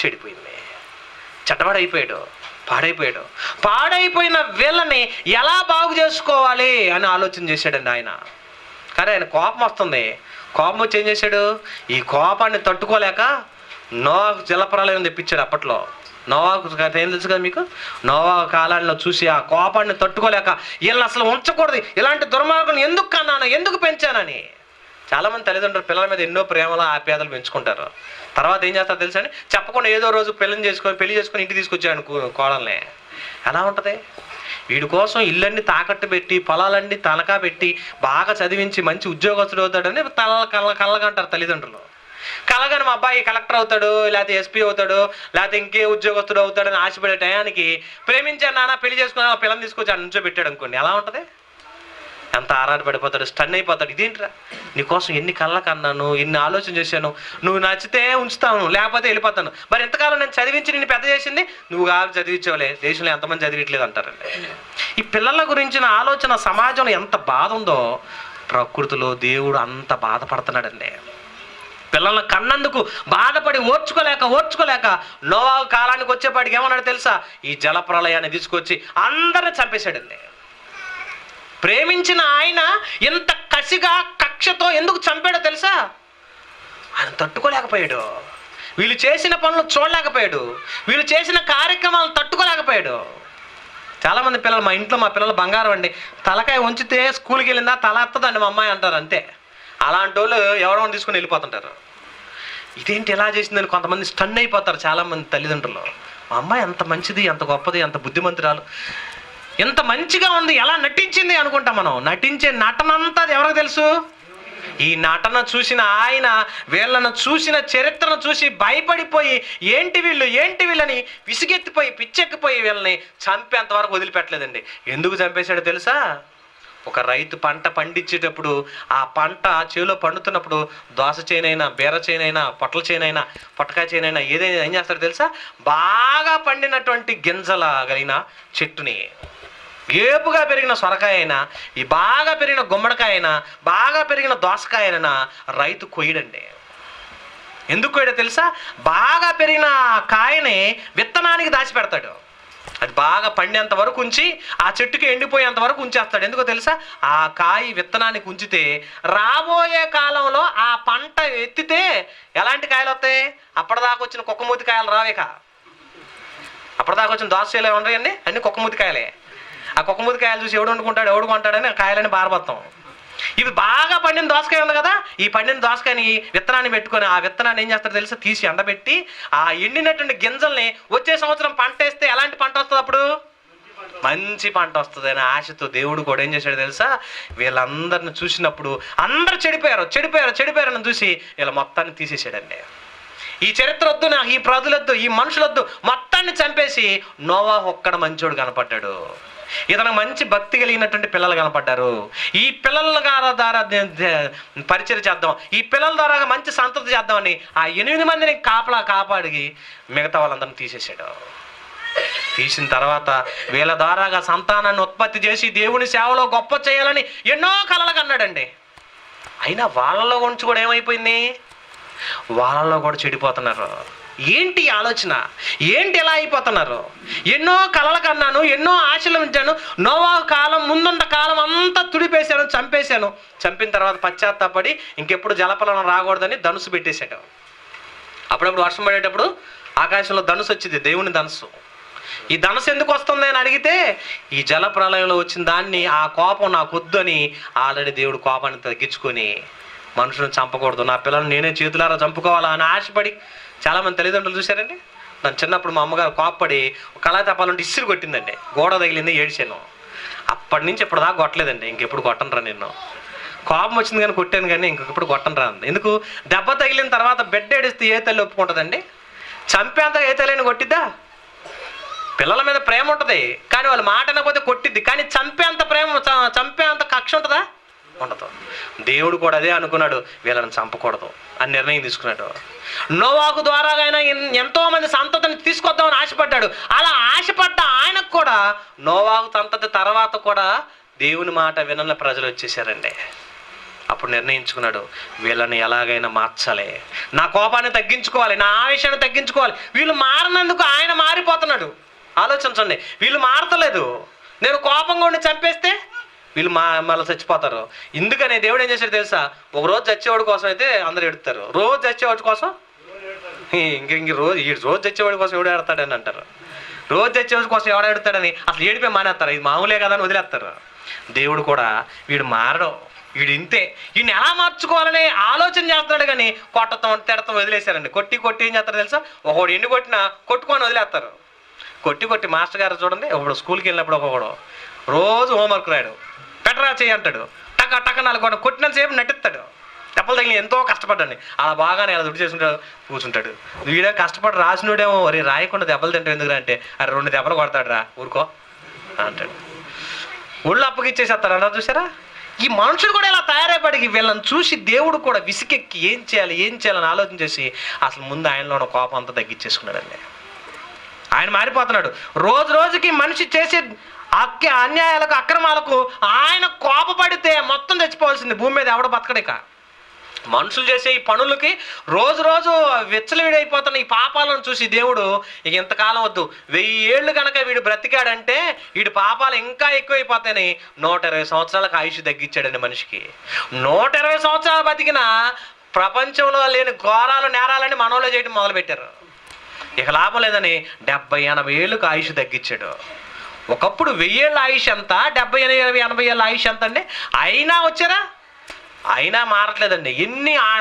చెడిపోయింది, చెడ్డవాడైపోయాడు, పాడైపోయాడు. పాడైపోయిన వీళ్ళని ఎలా బాగు చేసుకోవాలి అని ఆలోచన చేశాడండి ఆయన. కానీ ఆయన కోపం వస్తుంది. కోపం వచ్చి ఏం చేశాడు? ఈ కోపాన్ని తట్టుకోలేక నోవాహు జలప్రలయం తెప్పించాడు. అప్పట్లో నోవాహు ఏం తెలుసు కదా మీకు? నోవాహు కాలాల్లో చూసి ఆ కోపాన్ని తట్టుకోలేక వీళ్ళని అసలు ఉంచకూడదు, ఇలాంటి దుర్మార్గులను ఎందుకు కన్నాను, ఎందుకు పెంచానని. చాలామంది తల్లిదండ్రులు పిల్లల మీద ఎన్నో ప్రేమలు ఆప్యాయతలు పెంచుకుంటారు. తర్వాత ఏం చేస్తారో తెలుసా అండి? చెప్పకుండా ఏదో రోజు పెళ్లి చేసుకొని ఇంటికి తీసుకొచ్చాడు కోడల్ని. ఎలా ఉంటుంది? వీడి కోసం ఇళ్ళన్నీ తాకట్టు పెట్టి, పొలాలన్నీ తనఖా పెట్టి, బాగా చదివించి మంచి ఉద్యోగస్తుడు అవుతాడని కళ్ళగంటారు తల్లిదండ్రులు. కలగాని మా అబ్బాయి కలెక్టర్ అవుతాడు, లేకపోతే ఎస్పీ అవుతాడు, లేకపోతే ఇంకే ఉద్యోగస్తుడు అవుతాడని ఆశపడే టయానికి ప్రేమించాను నాన్న, పెళ్లి చేసుకుని ఆ పిల్లని తీసుకొచ్చి ఆ నుంచో పెట్టాడు అనుకోండి. ఎలా ఉంటుంది? ఎంత ఆరాటపడిపోతాడు, స్టన్ అయిపోతాడు. ఇదేంట్రా, నీకోసం ఎన్ని కళ్ళకు అన్నాను, ఎన్ని ఆలోచన చేశాను, నువ్వు నచ్చితే ఉంచుతాను, లేకపోతే వెళ్ళిపోతాను. మరి ఎంతకాలం నేను చదివించి నిన్ను పెద్ద చేసింది నువ్వు కాదు, చదివించవలే. దేశంలో ఎంతమంది చదివిట్లేదు అంటారండి. ఈ పిల్లల గురించిన ఆలోచన సమాజంలో ఎంత బాధ ఉందో ప్రకృతిలో దేవుడు అంత బాధపడుతున్నాడండి. పిల్లలను కన్నందుకు బాధపడి ఓర్చుకోలేక నోవాహు కాలానికి వచ్చేపాటికి ఏమన్నాడు తెలుసా? ఈ జల ప్రళయాన్ని తీసుకొచ్చి అందరిని చంపేశాడండి. ప్రేమించిన ఆయన ఎంత కసిగా కక్షతో ఎందుకు చంపాడో తెలుసా? ఆయన తట్టుకోలేకపోయాడు. వీళ్ళు చేసిన పనులు చూడలేకపోయాడు. వీళ్ళు చేసిన కార్యక్రమాలను తట్టుకోలేకపోయాడు. చాలామంది పిల్లలు, మా ఇంట్లో మా పిల్లలు బంగారం అండి, తలకాయ ఉంచితే స్కూల్కి వెళ్ళిందా తల ఎత్తదండి మా అమ్మాయి అంటారు అంతే. అలాంటి వాళ్ళు ఎవరో తీసుకుని వెళ్ళిపోతుంటారు. ఇదేంటి ఎలా చేసిందని కొంతమంది స్టన్ అయిపోతారు చాలామంది తల్లిదండ్రులు. మా అమ్మాయి ఎంత మంచిది, ఎంత గొప్పది, ఎంత బుద్ధిమంతురాలు, ఎంత మంచిగా ఉంది, ఎలా నటించింది అనుకుంటాం మనం. నటించే నటనంతా ఎవరికి తెలుసు? ఈ నటన చూసిన ఆయన వీళ్ళను చూసిన చరిత్రను చూసి భయపడిపోయి ఏంటి వీళ్ళని విసిగెత్తిపోయి పిచ్చెక్కిపోయి వీళ్ళని చంపేంత వరకు వదిలిపెట్టలేదండి. ఎందుకు చంపేశాడో తెలుసా? ఒక రైతు పంట పండించేటప్పుడు ఆ పంట చేలో పండుతున్నప్పుడు దోస చేనైనా, బీర చేనైనా, పొట్ల చేనైనా, పొట్టకాయ చేనైనా ఏదైనా ఏం చేస్తాడో తెలుసా? బాగా పండినటువంటి గింజల కలిగిన చెట్టుని, ఏపుగా పెరిగిన సొరకాయ అయినా, ఈ బాగా పెరిగిన గుమ్మడికాయ అయినా, బాగా పెరిగిన దోసకాయ అయినా రైతు కొయ్యడండి. ఎందుకు కొయ్యడో తెలుసా? బాగా పెరిగిన కాయని విత్తనానికి దాచిపెడతాడు. అది బాగా పండేంత వరకు ఉంచి ఆ చెట్టుకి ఎండిపోయేంత వరకు ఉంచేస్తాడు. ఎందుకో తెలుసా? ఆ కాయ విత్తనానికి ఉంచితే రాబోయే కాలంలో ఆ పంట ఎత్తితే ఎలాంటి కాయలు వస్తాయి? అప్పటిదాకా వచ్చిన కుక్కమూతి కాయలు రావేక. అప్పటిదాకా వచ్చిన దోసకాయలు ఉన్నాయండి, అన్ని కుక్కమూతి కాయలే. ఆ కుక్కమూతి కాయలు చూసి ఎవడు కొంటాడని ఆ కాయలని బారబోతాం. ఇవి బాగా పండిన దోసకాయ ఉంది కదా, ఈ పండిన దోసకాయని విత్తనాన్ని పెట్టుకొని ఆ విత్తనాన్ని ఏం చేస్తాడో తెలుసా? తీసి ఎండబెట్టి ఆ ఎండినటువంటి గింజల్ని వచ్చే సంవత్సరం పంట వేస్తే ఎలాంటి పంట వస్తుంది? అప్పుడు మంచి పంట వస్తుంది అని ఆశతో దేవుడు కూడా ఏం చేశాడు తెలుసా? వీళ్ళందరిని చూసినప్పుడు అందరూ చెడిపోయారని చూసి వీళ్ళ మొత్తాన్ని తీసేసాడండి. ఈ చరిత్ర వద్దు, నాకు ఈ ప్రజలొద్దు, ఈ మనుషులొద్దు, మొత్తాన్ని చంపేసి నోవాహు ఒక్కడ మంచోడు కనపడ్డాడు. ఇతను మంచి భక్తి కలిగినటువంటి పిల్లలు కనపడ్డారు. ఈ పిల్లల ద్వారా పరిచయం చేద్దాం, ఈ పిల్లల ద్వారా మంచి సంతృప్తి చేద్దామని ఆ 8 మందిని కాపాడి మిగతా వాళ్ళందరినీ తీసేశాడు. తీసిన తర్వాత వీళ్ళ ద్వారాగా సంతానాన్ని ఉత్పత్తి చేసి దేవుని సేవలో గొప్ప చేయాలని ఎన్నో కలలు కన్నాడండి. అయినా వాళ్ళలో గురించి కూడా ఏమైపోయింది? వాళ్ళలో కూడా చెడిపోతున్నారు. ఏంటి ఆలోచన? ఏంటి ఎలా అయిపోతున్నారు? ఎన్నో కలలు కన్నాను, ఎన్నో ఆశలు ఉంచాను, నోవాహు కాలం ముందున్న కాలం అంతా తుడిపేశాను, చంపేశాను. చంపిన తర్వాత పశ్చాత్తాపడి ఇంకెప్పుడు జలప్రలయం రాకూడదని ధనుసు పెట్టేశాడు. అప్పుడప్పుడు వర్షం పడేటప్పుడు ఆకాశంలో ధనుసు వచ్చింది, దేవుని ధనుసు. ఈ ధనుసు ఎందుకు వస్తుంది అని అడిగితే ఈ జల ప్రళయంలో వచ్చిన దాన్ని, ఆ కోపం నాకు వద్దు అని ఆల్రెడీ దేవుడు కోపాన్ని తగ్గించుకొని మనుషులను చంపకూడదు, నా పిల్లల్ని నేనే చేతులారా చంపుకోవాలా అని ఆశపడి చాలామంది తల్లిదండ్రులు చూశారండి. నన్ను చిన్నప్పుడు మా అమ్మగారు కోప్పడి కళా తప్పాలంటే ఇసురు కొట్టిందండి, గోడ తగిలింది, ఏడిచాను. అప్పటి నుంచి ఇప్పటిదాకా కొట్టలేదండి, ఇంకెప్పుడు కొట్టనరా నిన్ను. కోపం వచ్చింది కానీ కొట్టాను కానీ ఇంకొకప్పుడు కొట్టను రా అంది. ఎందుకు? దెబ్బ తగిలిన తర్వాత బిడ్డ ఏడిస్తే ఏ తల్లి ఒప్పుకుంటుందండి? చంపేంత ఏ తల్లిని కొట్టిద్దా? పిల్లల మీద ప్రేమ ఉంటుంది కానీ వాళ్ళు మాట అనకపోతే కొట్టిద్ది. కానీ చంపేంత ప్రేమ, చంపేంత కక్ష ఉంటుందా? ఉండదు. దేవుడు కూడా అదే అనుకున్నాడు, వీళ్ళని చంపకూడదు అని నిర్ణయం తీసుకున్నాడు. నోవాహు ద్వారా ఆయన ఎంతో మంది సంతతిని తీసుకొద్దామని ఆశపడ్డాడు. అలా ఆశపడ్డ ఆయనకు కూడా నోవాహు సంతతి తర్వాత కూడా దేవుని మాట వినని ప్రజలు వచ్చేసారండి. అప్పుడు నిర్ణయించుకున్నాడు, వీళ్ళని ఎలాగైనా మార్చాలి, నా కోపాన్ని తగ్గించుకోవాలి, నా ఆవేశాన్ని తగ్గించుకోవాలి. వీళ్ళు మారినందుకు ఆయన మారిపోతున్నాడు. ఆలోచించండి, వీళ్ళు మారతలేదు. నేను కోపంగా ఉండి చంపేస్తే వీళ్ళు మళ్ళీ చచ్చిపోతారు. ఎందుకని దేవుడు ఏం చేశాడు తెలుసా? ఒక రోజు చచ్చేవాడి కోసం అయితే అందరు ఎడుతారు, రోజు చచ్చేవాడి కోసం రోజు చచ్చేవాడి కోసం ఎవడు ఎడతాడని అంటారు. రోజు చచ్చేవాడి కోసం ఎవడ ఎడతాడని అసలు ఏడిపోయి మానేస్తారు. ఇది మామూలే కదా అని వదిలేస్తారు. దేవుడు కూడా వీడు మారడం, వీడు ఇంతే, వీడిని ఎలా మార్చుకోవాలని ఆలోచన చేస్తున్నాడు. కానీ కొట్టడం తిడతాం వదిలేశారండి. కొట్టి ఏం చేస్తారు తెలుసా? ఒకడు ఎండు కొట్టినా కొట్టుకొని వదిలేస్తారు. కొట్టి మాస్టర్ గారు చూడండి, ఒకడు స్కూల్కి వెళ్ళినప్పుడు ఒకడు రోజు హోంవర్క్ రాయడు, పెట్టరా చేయి అంటాడు, టక్క 4 కొట్టినంతసేపు నటిస్తాడు. దెబ్బలు తగిలి ఎంతో కష్టపడ్డాన్ని అలా బాగానే అలా దుడ్డు చేసుకుంటాడు కూర్చుంటాడు. వీడే కష్టపడి రాసినోడేమో వరే రాయకుండా దెబ్బలు తింటాడు ఎందుకు అంటే, అరే 2 దెబ్బలు కొడతాడు రా ఊరుకో అంటాడు. ఒళ్ళు అప్పగిచ్చేసేస్తాడు అన్నారు చూసారా? ఈ మనుషులు కూడా ఇలా తయారైపడికి వీళ్ళని చూసి దేవుడు కూడా విసికెక్కి ఏం చేయాలని ఆలోచన చేసి అసలు ముందు ఆయనలో ఉన్న కోపం అంతా తగ్గించేసుకున్నాడండి. ఆయన మారిపోతున్నాడు. రోజుకి మనిషి చేసే అన్యాయాలకు అక్రమాలకు ఆయన కోపపడితే మొత్తం తెచ్చిపోవాల్సింది. భూమి మీద ఎవడ బతకడిక. మనుషులు చేసే ఈ పనులకి రోజు విచ్చలవిడైపోతున్న ఈ పాపాలను చూసి దేవుడు ఇక ఇంతకాలం వద్దు, 1000 ఏళ్ళు కనుక వీడు బ్రతికాడంటే వీడి పాపాలు ఇంకా ఎక్కువైపోతాయని 120 సంవత్సరాలకు ఆయుష్ తగ్గించాడండి మనిషికి. 120 సంవత్సరాలు బతికిన ప్రపంచంలో లేని ఘోరాలు నేరాలని మనోళ్ళు చేయడం మొదలుపెట్టారు. ఇక లాభం లేదని 70-80 ఏళ్ళకు ఆయుష్ తగ్గించాడు. ఒకప్పుడు 1000 ఏళ్ళ ఆయుష్ ఎంత, 70-80 ఏళ్ళ ఆయుష్ ఎంత అండి? అయినా వచ్చారా? అయినా మారట్లేదండి.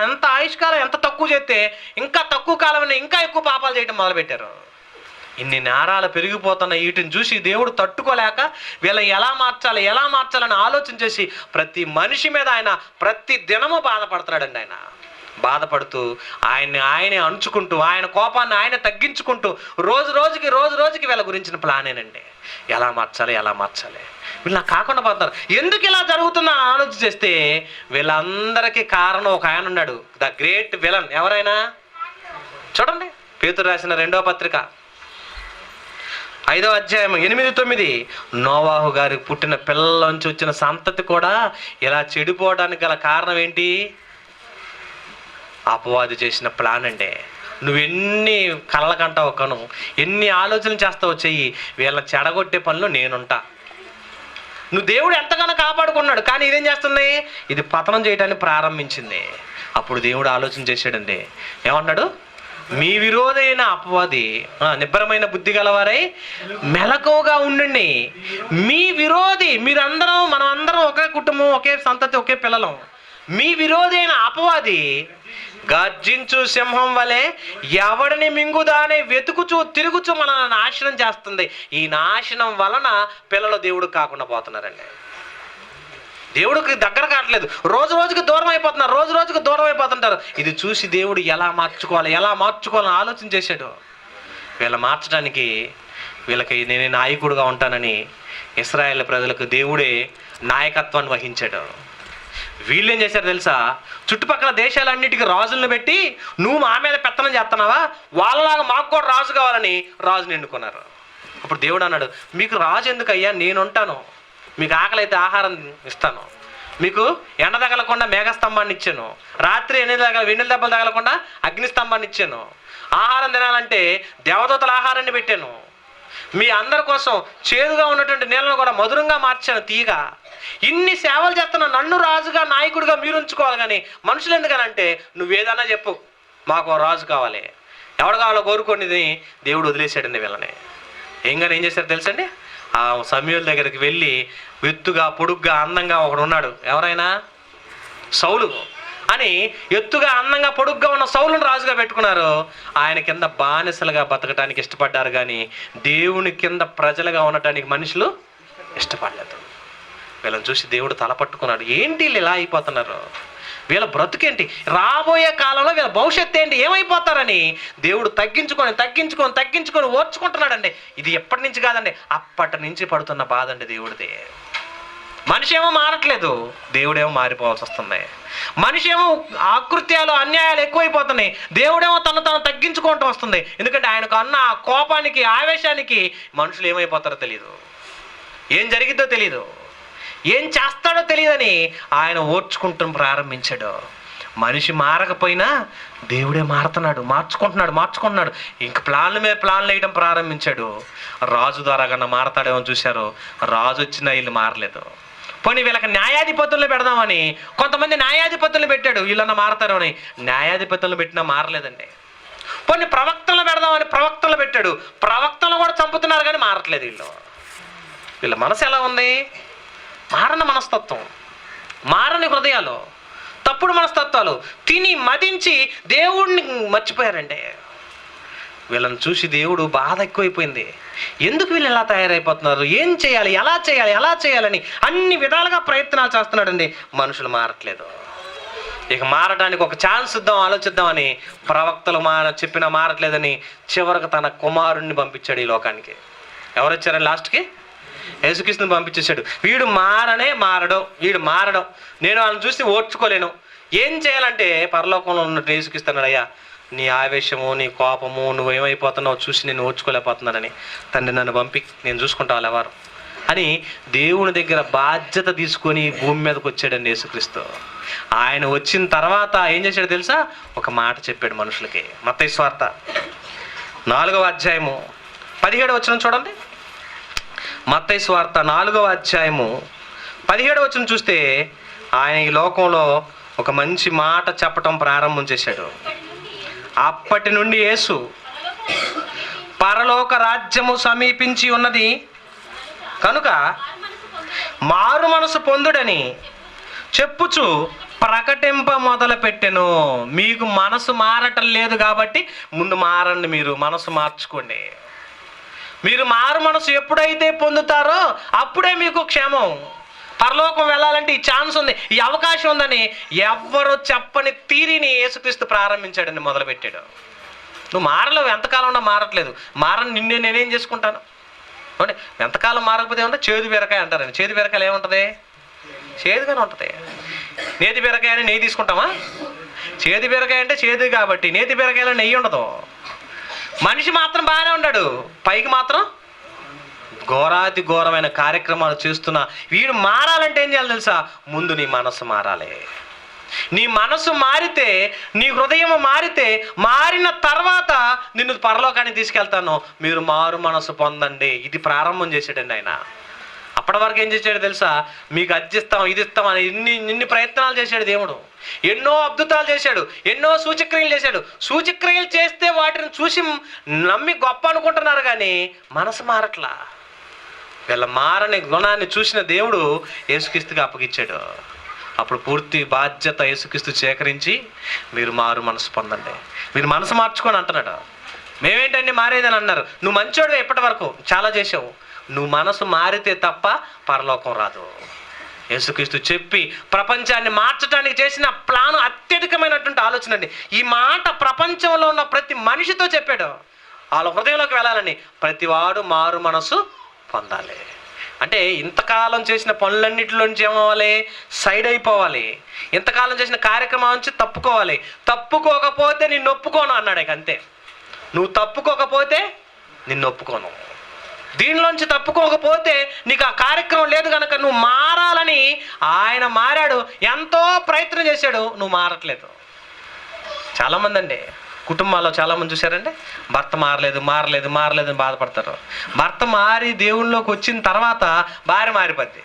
ఎంత ఆయుష్కాలం ఎంత తక్కువ చేస్తే ఇంకా తక్కువ కాలం ఇంకా ఎక్కువ పాపాలు చేయడం మొదలుపెట్టారు. ఇన్ని నేరాలు పెరిగిపోతున్న వీటిని చూసి దేవుడు తట్టుకోలేక వీళ్ళని ఎలా మార్చాలని ఆలోచన చేసి ప్రతి మనిషి మీద ఆయన ప్రతి దినము బాధపడుతున్నాడండి. ఆయన బాధపడుతూ ఆయనే అంచుకుంటూ ఆయన కోపాన్ని ఆయన తగ్గించుకుంటూ రోజుకి వీళ్ళ గురించిన ప్లానేనండి. ఎలా మార్చాలి వీళ్ళు నాకు కాకుండా పోతున్నారు. ఎందుకు ఇలా జరుగుతుందో ఆలోచన చేస్తే వీళ్ళందరికీ కారణం ఒక ఆయన ఉన్నాడు, ద గ్రేట్ విలన్. ఎవరైనా చూడండి, పేతురు రాసిన 2వ పత్రిక 5వ అధ్యాయం 8-9. నోవాహు గారికి పుట్టిన పిల్లలోంచి వచ్చిన సంతతి కూడా ఇలా చెడిపోవడానికి గల కారణం ఏంటి? అపవాది చేసిన ప్లాన్ అండి. నువ్వెన్ని కళ్ళకంటావు కను, ఎన్ని ఆలోచనలు చేస్తావో చెయ్యి, వీళ్ళ చెడగొట్టే పనులు నేనుంటా. నువ్వు దేవుడు ఎంతగానో కాపాడుకున్నాడు, కానీ ఇదేం చేస్తుంది? ఇది పతనం చేయడానికి ప్రారంభించింది. అప్పుడు దేవుడు ఆలోచన చేశాడండి. ఏమన్నాడు? మీ విరోధైన అపవాది నిబ్బరమైన బుద్ధి గలవారై మెలకువగా ఉండండి. మీ విరోధి, మనం అందరం ఒకే కుటుంబం, ఒకే సంతతి, ఒకే పిల్లలం. మీ విరోధి అయిన అపవాది గర్జించు సింహం వలె ఎవడిని మింగుదానే తిరుగుచు మనల్ని నాశనం చేస్తుంది. ఈ నాశనం వలన పిల్లలు దేవుడు కాకుండా పోతున్నారండి. దేవుడికి దగ్గర కావట్లేదు, రోజుకి దూరం అయిపోతుంటారు. ఇది చూసి దేవుడు ఎలా మార్చుకోవాలని ఆలోచన చేశాడు. వీళ్ళ మార్చడానికి వీళ్ళకి నేనే నాయకుడుగా ఉంటానని ఇశ్రాయేల్ ప్రజలకు దేవుడే నాయకత్వాన్ని వహించాడు. వీళ్ళేం చేశారు తెలుసా? చుట్టుపక్కల దేశాలన్నిటికీ రాజులను పెట్టి నువ్వు మా మీద పెత్తనం చేస్తున్నావా, వాళ్ళలాగా మాకు కూడా రాజు కావాలని రాజుని ఎన్నుకున్నారు. అప్పుడు దేవుడు అన్నాడు, మీకు రాజు ఎందుకయ్యా, నేను ఉంటాను. మీకు ఆకలి అయితే ఆహారం ఇస్తాను, మీకు ఎండ తగలకుండా మేఘస్తంభాన్ని ఇచ్చాను, రాత్రి వెన్నెల దెబ్బలు తగలకుండా అగ్నిస్తంభాన్ని ఇచ్చాను, ఆహారం తినాలంటే దేవదూతల ఆహారాన్ని పెట్టాను, మీ అందరి కోసం చేదుగా ఉన్నటువంటి నీళ్ళను కూడా మధురంగా మార్చాను తీయగా. ఇన్ని సేవలు చేస్తున్నా నన్ను రాజుగా నాయకుడిగా మీరు ఉంచుకోవాలి, కానీ మనుషులు ఎందుకనంటే నువ్వేదన్నా చెప్పు, మాకు రాజు కావాలి, ఎవడు కావాలో కోరుకోండి. దేవుడు వదిలేశాడండి వీళ్ళని. ఏం చేశారు తెలుసండి? ఆ సమూయేలు దగ్గరికి వెళ్ళి ఎత్తుగా పొడుగ్గా అందంగా ఒకడు ఉన్నాడు, ఎవరైనా సౌలు అని, ఎత్తుగా అందంగా పొడుగ్గా ఉన్న సౌలును రాజుగా పెట్టుకున్నారు. ఆయన కింద బానిసలుగా బతకడానికి ఇష్టపడ్డారు, కానీ దేవుని కింద ప్రజలుగా ఉండటానికి మనుషులు ఇష్టపడలేదు. వీళ్ళని చూసి దేవుడు తల పట్టుకున్నాడు. ఏంటి వీళ్ళు ఇలా అయిపోతున్నారు, వీళ్ళ బ్రతుకేంటి, రాబోయే కాలంలో వీళ్ళ భవిష్యత్తు ఏంటి, ఏమైపోతారని దేవుడు తగ్గించుకొని ఓర్చుకుంటున్నాడండి. ఇది ఎప్పటి నుంచి కాదండి, అప్పటి నుంచి పడుతున్న బాధ అండి దేవుడిది. మనిషి ఏమో మారట్లేదు, దేవుడేమో మారిపోవాల్సి వస్తుంది. మనిషి ఏమో ఆకృత్యాలు అన్యాయాలు ఎక్కువైపోతున్నాయి, దేవుడేమో తను తగ్గించుకుంటూ వస్తుంది. ఎందుకంటే ఆయనకు అన్న ఆ కోపానికి ఆవేశానికి మనుషులు ఏమైపోతారో తెలియదు, ఏం జరిగిద్దో తెలియదు, ఏం చేస్తాడో తెలియదని ఆయన ఓర్చుకుంటూ ప్రారంభించాడు. మనిషి మారకపోయినా దేవుడే మార్చుకుంటున్నాడు. ఇంక ప్లాన్ల మీద ప్లాన్లు వేయడం ప్రారంభించాడు. రాజు ద్వారా కన్నా మారతాడేమో చూశారు, రాజు వచ్చినా వీళ్ళు మారలేదు. పోనీ వీళ్ళకి న్యాయాధిపతులను పెడదామని కొంతమంది న్యాయాధిపతులను పెట్టాడు, వీళ్ళన్నా మారతారు అని. న్యాయాధిపతులను పెట్టినా మారలేదండి. పోనీ ప్రవక్తలు పెడదామని ప్రవక్తలు పెట్టాడు, ప్రవక్తలు కూడా చంపుతున్నారు కానీ మారట్లేదు. వీళ్ళ మనసు ఎలా ఉంది, మారని మనస్తత్వం, మారని హృదయాలు, తప్పుడు మనస్తత్వాలు, తిని మదించి దేవుడిని మర్చిపోయారండి. వీళ్ళని చూసి దేవుడు బాధ ఎక్కువైపోయింది. ఎందుకు వీళ్ళు ఎలా తయారైపోతున్నారు, ఏం చేయాలి, ఎలా చేయాలని అన్ని విధాలుగా ప్రయత్నాలు చేస్తున్నాడండి. మనుషులు మారట్లేదు. ఇక మారడానికి ఒక ఛాన్స్ ఇద్దాం, ఆలోచిద్దామని ప్రవక్తలు చెప్పినా మారట్లేదని చివరికి తన కుమారుణ్ణి పంపించాడు ఈ లోకానికి. ఎవరు వచ్చారని లాస్ట్కి యేసుక్రీస్తుని పంపించేశాడు. వీడు మారడం, నేను వాళ్ళని చూసి ఓర్చుకోలేను. ఏం చేయాలంటే పరలోకంలో ఉన్నట్టు యేసుక్రీస్తున్నాడు, అయ్యా నీ ఆవేశము, నీ కోపము, నువ్వేమైపోతున్నావు చూసి నేను ఓర్చుకోలేకపోతున్నానని, తండ్రి నన్ను పంపి నేను చూసుకుంటా వాళ్ళు ఎవరు అని దేవుని దగ్గర బాధ్యత తీసుకొని భూమి మీదకి వచ్చాడండి యేసుక్రీస్తు. ఆయన వచ్చిన తర్వాత ఏం చేశాడు తెలుసా, ఒక మాట చెప్పాడు మనుషులకి. మత్తయి సువార్త 4వ అధ్యాయము 17వ వచనం చూడండి. మత్తయి సువార్త 4వ అధ్యాయము 17వ వచనం చూస్తే ఆయన ఈ లోకంలో ఒక మంచి మాట చెప్పటం ప్రారంభం చేశాడు. అప్పటి నుండి యేసు పరలోక రాజ్యము సమీపించి ఉన్నది కనుక మారు మనసు పొందుడని చెప్పుచు ప్రకటింప మొదలు పెట్టెను. మీకు మనసు మారటం లేదు కాబట్టి ముందు మారండి, మీరు మనసు మార్చుకోండి. మీరు మారు మనసు ఎప్పుడైతే పొందుతారో అప్పుడే మీకు క్షేమం. పరలోకం వెళ్ళాలంటే ఈ ఛాన్స్ ఉంది, ఈ అవకాశం ఉందని ఎవ్వరు చెప్పని తీరిని యేసుక్రీస్తు ప్రారంభించాడని మొదలుపెట్టాడు. నువ్వు మారలేవు, ఎంతకాలం ఉన్నా మారట్లేదు. మారని నేనేం చేసుకుంటాను అంటే ఎంతకాలం మారకపోతే ఏమంటే చేదు బీరకాయ అంటారండి. చేదు బీరకాయలు ఏముంటుంది, చేదుగానే ఉంటుంది. నేతి బీరకాయ అని నెయ్యి తీసుకుంటామా? చేదు బీరకాయ అంటే చేదు కాబట్టి, నేతి బీరకాయలో నెయ్యి ఉండదు. మనిషి మాత్రం బాగానే ఉన్నాడు, పైకి మాత్రం ఘోరాతి ఘోరమైన కార్యక్రమాలు చేస్తున్నా. వీడు మారాలంటే ఏం చేయాలి తెలుసా, ముందు నీ మనసు మారాలి. నీ మనసు మారితే, నీ హృదయం మారితే, మారిన తర్వాత నిన్ను పరలోకానికి తీసుకెళ్తాను. మీరు మారు మనసు పొందండి. ఇది ప్రారంభం చేసాడండి ఆయన. అప్పటి వరకు ఏం చేశాడు తెలుసా, మీకు అది ఇస్తాం ఇది ఇస్తాం అని ఇన్ని ప్రయత్నాలు చేశాడు దేవుడు. ఎన్నో అద్భుతాలు చేశాడు, ఎన్నో సూచక్రియలు చేశాడు. సూచక్రియలు చేస్తే వాటిని చూసి నమ్మి గొప్ప అనుకుంటున్నారు కానీ మనసు మారట్లా. వీళ్ళ మారని గుణాన్ని చూసిన దేవుడు యేసుక్రీస్తుకి అప్పగిచ్చాడు. అప్పుడు పూర్తి బాధ్యత యేసుక్రీస్తు సేకరించి మీరు మారు మనసు పొందండి, మీరు మనసు మార్చుకొని అంటున్నాడు. మేమేంటండి మారేదని అన్నారు. నువ్వు మంచోడు, ఎప్పటి వరకు చాలా చేసావు. నువ్వు మనసు మారితే తప్ప పరలోకం రాదు. యేసుక్రీస్తు చెప్పి ప్రపంచాన్ని మార్చడానికి చేసిన ప్లాన్ అత్యధికమైనటువంటి ఆలోచన అండి. ఈ మాట ప్రపంచంలో ఉన్న ప్రతి మనిషితో చెప్పాడు. వాళ్ళ హృదయంలోకి వెళ్ళాలని, ప్రతివాడు మారు మనసు పొందాలి. అంటే ఇంతకాలం చేసిన పనులన్నిటిలోంచి ఏమవ్వాలి, సైడ్ అయిపోవాలి. ఇంతకాలం చేసిన కార్యక్రమం నుంచి తప్పుకోవాలి. తప్పుకోకపోతే నిన్ను ఒప్పుకోను అన్నాడు. అంతే, నువ్వు తప్పుకోకపోతే నిన్ను ఒప్పుకోను. దీనిలోంచి తప్పుకోకపోతే నీకు ఆ కార్యక్రమం లేదు కనుక నువ్వు మారాలని ఆయన మారాడు. ఎంతో ప్రయత్నం చేశాడు, నువ్వు మారట్లేదు. చాలామంది అండి కుటుంబాల్లో చాలామంది చూశారంటే భర్త మారలేదు అని బాధపడతారు. భర్త మారి దేవుళ్ళలోకి వచ్చిన తర్వాత భార్య మారిపోద్ది.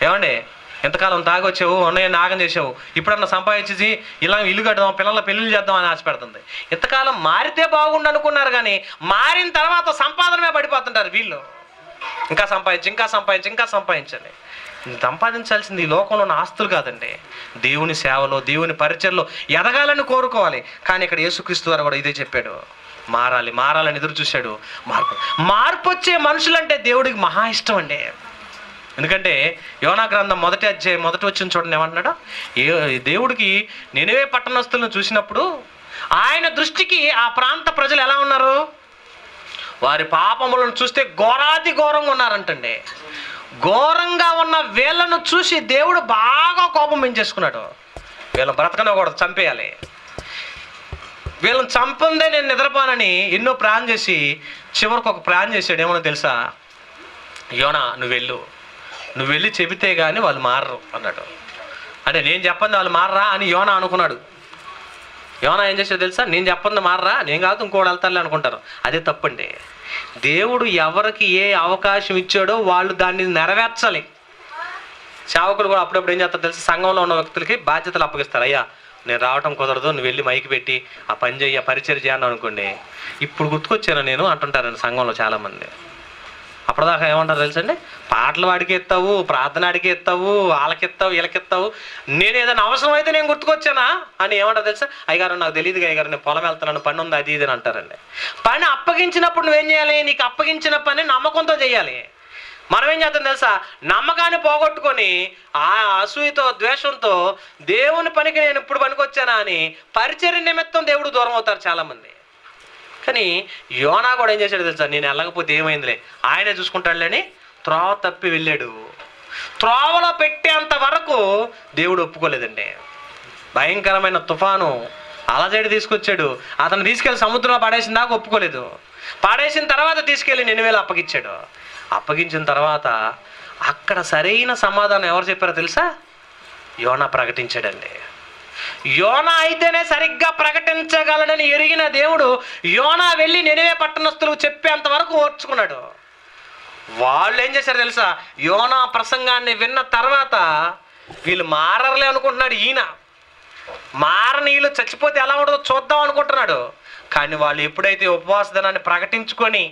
ఏమండి ఎంతకాలం తాగొచ్చావు, ఉన్నయ్య నాగం చేసావు, ఇప్పుడన్నా సంపాదించేసి ఇలా ఇల్లు కడదాం, పిల్లల పెళ్ళిళ్ళు చేద్దాం అని ఆశపెడుతుంది. ఇంతకాలం మారితే బాగుండు అనుకున్నారు కానీ మారిన తర్వాత సంపాదనమే పడిపోతుంటారు వీళ్ళు. ఇంకా సంపాదించండి. సంపాదించాల్సింది ఈ లోకంలో ఉన్న ఆస్తులు కాదండి, దేవుని సేవలో, దేవుని పరిచయంలో ఎదగాలని కోరుకోవాలి. కానీ ఇక్కడ యేసుక్రీస్తు వారు కూడా ఇదే చెప్పాడు, మారాలని ఎదురు చూశాడు. మార్పు వచ్చే మనుషులంటే దేవుడికి మహా ఇష్టం అండి. ఎందుకంటే యోనా గ్రంథం మొదటి వచ్చిన చూడండి ఏమంటున్నాడు, దేవుడికి నినివే పట్టణస్తులను చూసినప్పుడు ఆయన దృష్టికి ఆ ప్రాంత ప్రజలు ఎలా ఉన్నారు, వారి పాపములను చూస్తే ఘోరాతి ఘోరంగా ఉన్నారంటండి. ఘోరంగా ఉన్న వీళ్ళను చూసి దేవుడు బాగా కోపం పెంచేసుకున్నాడు. వీళ్ళని బ్రతకనకూడదు, చంపేయాలి, వీళ్ళని చంపందే నేను నిద్రపోనని ఎన్నో ప్లాన్ చేసి చివరికి ఒక ప్లాన్ చేశాడు. ఏమన్నా తెలుసా, యోనా నువ్వు వెళ్ళి చెబితే కానీ వాళ్ళు మారరు అన్నాడు. అంటే నేను చెప్పండి వాళ్ళు మారరా అని యోనా అనుకున్నాడు. యోనా ఏం చేసాడో తెలుసా, నేను చెప్పండి మారరా, నేను కాదు ఇంకోటి వెళ్తారులే అనుకుంటారు. అదే తప్పండి. దేవుడు ఎవరికి ఏ అవకాశం ఇచ్చాడో వాళ్ళు దాన్ని నెరవేర్చాలి. సేవకులు కూడా అప్పుడప్పుడు ఏం చేస్తారు తెలుసా, సంఘంలో ఉన్న వ్యక్తులకి బాధ్యతలు అప్పగిస్తారు. అయ్యా నేను రావటం కుదరదు, నువ్వు వెళ్ళి మైకి పెట్టి ఆ పని చెయ్యి, పరిచయం చేయను అనుకోండి. ఇప్పుడు గుర్తుకొచ్చాను నేను అంటుంటారండి సంఘంలో చాలామంది. అప్పటిదాకా ఏమంటారు తెలుసండి, పాటలు వాడికి ఎత్తావు, ప్రార్థన ఆడికి ఎత్తావు, వాళ్ళకి ఎత్తావు, వీళ్ళకి ఎత్తావు, నేను ఏదైనా అవసరం అయితే నేను గుర్తుకొచ్చానా అని ఏమంటారు తెలుసా, అయ్యగారు నాకు తెలియదు అయ్యగారు, నేను పొలం వెళ్తున్నాను, పని ఉంది అది ఇది అని అంటారండి. పని అప్పగించినప్పుడు నువ్వేం చేయాలి, నీకు అప్పగించిన పని నమ్మకంతో చేయాలి. మనం ఏం చేస్తాం తెలుసా, నమ్మకాన్ని పోగొట్టుకొని ఆ అసూయతో ద్వేషంతో దేవుని పనికి నేను ఇప్పుడు పనికొచ్చానా అని పరిచర్య నిమిత్తం దేవుడు దూరం అవుతారు చాలామంది. కానీ యోనా కూడా ఏం చేశాడు తెలుసా, నేను వెళ్ళకపోతే ఏమైందిలే ఆయనే చూసుకుంటాడులే అని త్రోవ తప్పి వెళ్ళాడు. త్రోవలో పెట్టేంత వరకు దేవుడు ఒప్పుకోలేదండి. భయంకరమైన తుఫాను అలజడి తీసుకొచ్చాడు, అతను తీసుకెళ్ళి సముద్రంలో పడేసిన దాకా ఒప్పుకోలేదు. పడేసిన తర్వాత తీసుకెళ్ళి నినివేలో అప్పగించాడు. అప్పగించిన తర్వాత అక్కడ సరైన సమాధానం ఎవరు చెప్పారో తెలుసా, యోనా ప్రకటించాడండి. యోనా అయితేనే సరిగ్గా ప్రకటించగలడని ఎరిగిన దేవుడు యోనా వెళ్ళి నినివే పట్టణస్తులకు చెప్పేంత వరకు ఓర్చుకున్నాడు. వాళ్ళు ఏం చేశారు తెలుసా, యోనా ప్రసంగాన్ని విన్న తర్వాత వీళ్ళు మారలే అనుకుంటున్నాడు. ఈయన మారని వీళ్ళు చచ్చిపోతే ఎలా ఉండదో చూద్దాం అనుకుంటున్నాడు. కానీ వాళ్ళు ఎప్పుడైతే ఉపవాస దినాన్ని ప్రకటించుకొని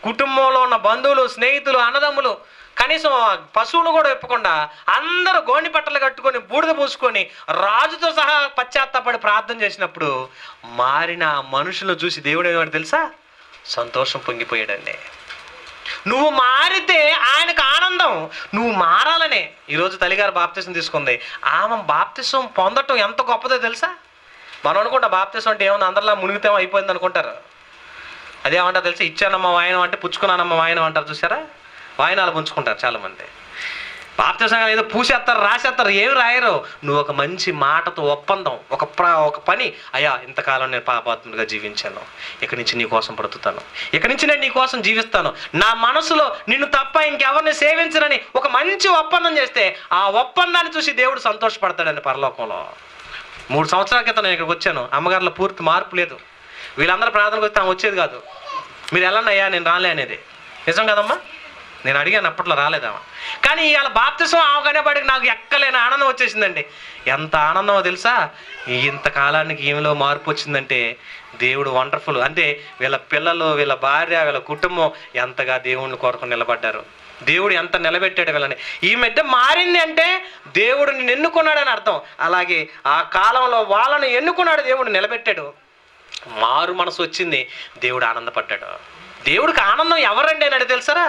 కుటుంబంలో ఉన్న బంధువులు, స్నేహితులు, అన్నదమ్ములు, కనీసం పశువును కూడా ఒప్పకుండా అందరూ గోని పట్టలు కట్టుకొని బూడిద పూసుకొని రాజుతో సహా పశ్చాత్తాపడి ప్రార్థన చేసినప్పుడు మారిన మనుషులు చూసి దేవుడు ఏమంటే తెలుసా, సంతోషం పొంగిపోయాడండి. నువ్వు మారితే ఆయనకు ఆనందం, నువ్వు మారాలనే. ఈరోజు తల్లిగారు బాప్తిసం తీసుకుంది, ఆమె బాప్తిసం పొందటం ఎంత గొప్పదో తెలుసా. మనం అనుకుంటా బాప్తిసం అంటే ఏమన్నా అందరిలా మునిగితే అయిపోయింది అనుకుంటారు. అదేమంటారు తెలుసా, ఇచ్చానమ్మ వాయనం అంటే పుచ్చుకున్నానమ్మ వాయనం అంటారు చూసారా, వాయనాలు పుంచుకుంటారు చాలామంది. బాప్తిసం ఏదో పూసేస్తారు, రాసేస్తారు, ఏమి రాయరు. నువ్వు ఒక మంచి మాటతో ఒప్పందం, ఒక పని, అయ్యా ఇంతకాలం నేను పాపాత్ముడిగా జీవించాను, ఇక్కడి నుంచి నీ కోసం బ్రతుకుతాను, ఇక్కడి నుంచి నేను నీ కోసం జీవిస్తాను, నా మనసులో నిన్ను తప్ప ఇంకెవరిని సేవించనని ఒక మంచి ఒప్పందం చేస్తే ఆ ఒప్పందాన్ని చూసి దేవుడు సంతోషపడతాడండి పరలోకంలో. 3 సంవత్సరాల క్రితం నేను ఇక్కడికి వచ్చాను, అమ్మగారిలో పూర్తి మార్పు లేదు. వీళ్ళందరూ ప్రార్థనకు వస్తే ఆమె వచ్చేది కాదు. మీరు వెళ్ళండి అయ్యా నేను రాలే అనేది నిజం కదమ్మా, నేను అడిగాను అప్పట్లో రాలేదామా. కానీ ఇవాళ బాప్తిసం ఆవగానేపడికి నాకు ఎక్కలేని ఆనందం వచ్చేసిందండి. ఎంత ఆనందమో తెలుసా, ఇంతకాలానికి ఈమెలో మార్పు వచ్చిందంటే దేవుడు వండర్ఫుల్. అంటే వీళ్ళ పిల్లలు, వీళ్ళ భార్య, వీళ్ళ కుటుంబం ఎంతగా దేవుడిని కొరకు నిలబడ్డారు, దేవుడు ఎంత నిలబెట్టాడు వీళ్ళని. ఈ మధ్య మారింది అంటే దేవుడు నిన్ను ఎన్నుకున్నాడని అర్థం. అలాగే ఆ కాలంలో వాళ్ళని ఎన్నుకున్నాడు, దేవుడు నిలబెట్టాడు, మారు మనసు వచ్చింది, దేవుడు ఆనందపడ్డాడు. దేవుడికి ఆనందం ఎవరండి అని అడిగి తెలుసారా,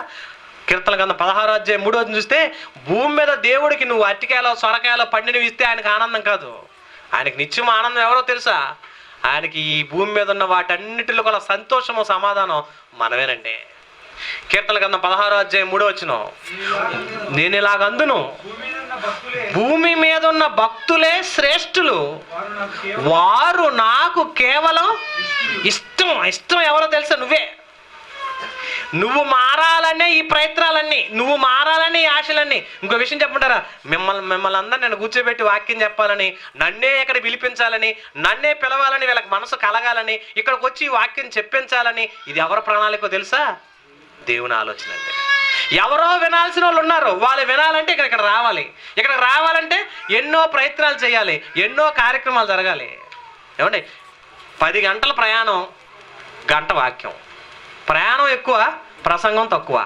కీర్తన గ్రంథం 16:3 చూస్తే భూమి మీద దేవుడికి నువ్వు అరటికాయలో సొరకాయలో పండినవి ఇస్తే ఆయనకు ఆనందం కాదు, ఆయనకి నిత్యం ఆనందం ఎవరో తెలుసా, ఆయనకి ఈ భూమి మీద ఉన్న వాటన్నిటిలో కూడా సంతోషము సమాధానం మనమేనండి. కీర్తన గ్రంథం 16:3 నేను ఇలాగందును, భూమి మీద ఉన్న భక్తులే శ్రేష్ఠులు, వారు నాకు కేవలం ఇష్టం ఎవరో తెలుసా, నువ్వు మారాలనే ఈ ప్రయత్నాలన్నీ, నువ్వు మారాలని ఈ ఆశలన్నీ. ఇంకో విషయం చెప్పమంటారా, మిమ్మల్ని అందరూ నేను కూర్చోబెట్టి వాక్యం చెప్పాలని, నన్నే ఇక్కడ పిలిపించాలని, నన్నే పిలవాలని, వీళ్ళకి మనసు కలగాలని, ఇక్కడికి వచ్చి ఈ వాక్యం చెప్పించాలని, ఇది ఎవరి ప్రణాళికో తెలుసా, దేవుని ఆలోచన. అంటే ఎవరో వినాల్సిన వాళ్ళు ఉన్నారు, వాళ్ళు వినాలంటే ఇక్కడ రావాలి. ఇక్కడికి రావాలంటే ఎన్నో ప్రయత్నాలు చేయాలి, ఎన్నో కార్యక్రమాలు జరగాలి. ఏమండి, 10 గంటల ప్రయాణం, గంట వాక్యం. ప్రయాణం ఎక్కువ, ప్రసంగం తక్కువ.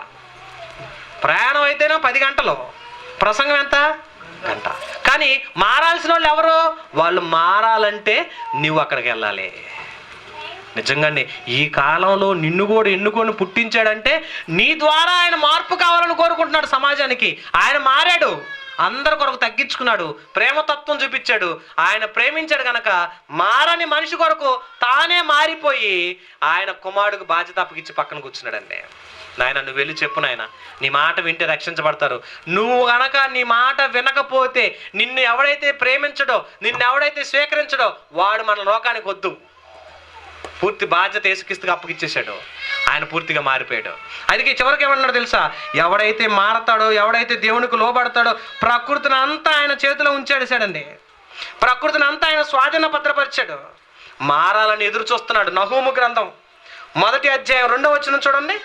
ప్రయాణం అయితేనే 10 గంటలు, ప్రసంగం ఎంత, గంట. కానీ మారాల్సిన వాళ్ళు ఎవరు, వాళ్ళు మారాలంటే నువ్వు అక్కడికి వెళ్ళాలి. నిజంగానే ఈ కాలంలో నిన్ను కూడా ఎన్నుకొని పుట్టించాడంటే నీ ద్వారా ఆయన మార్పు కావాలని కోరుకుంటున్నాడు సమాజానికి. ఆయన మారాడు, అందరి కొరకు తగ్గించుకున్నాడు, ప్రేమతత్వం చూపించాడు. ఆయన ప్రేమించాడు కనుక మారని మనిషి కొరకు తానే మారిపోయి ఆయన కుమారుడికి బాధ్యత అప్పగిచ్చి పక్కన కూర్చున్నాడండి. నాయన నువ్వు వెళ్ళి చెప్పు నాయన, నీ మాట వింటే రక్షించబడతారు. నువ్వు గనక నీ మాట వినకపోతే, నిన్ను ఎవడైతే ప్రేమించడో, నిన్ను ఎవడైతే స్వీకరించడో వాడు మన లోకానికి వద్దు. పూర్తి బాధ్యత యేసుక్రీస్తుకి అప్పగిచ్చేసాడు. ఆయన పూర్తిగా మారిపోయాడు. అందుకే చివరికి ఏమన్నాడు తెలుసా? ఎవడైతే మారతాడో, ఎవడైతే దేవునికి లోబడతాడో ప్రకృతిని అంతా ఆయన చేతిలో ఉంచాడేశాడండి. ప్రకృతిని అంతా ఆయన స్వాధీన భద్రపరిచాడు. మారాలని ఎదురు చూస్తున్నాడు. నహూము గ్రంథం 1వ అధ్యాయం 2వ వచనం చూడండి.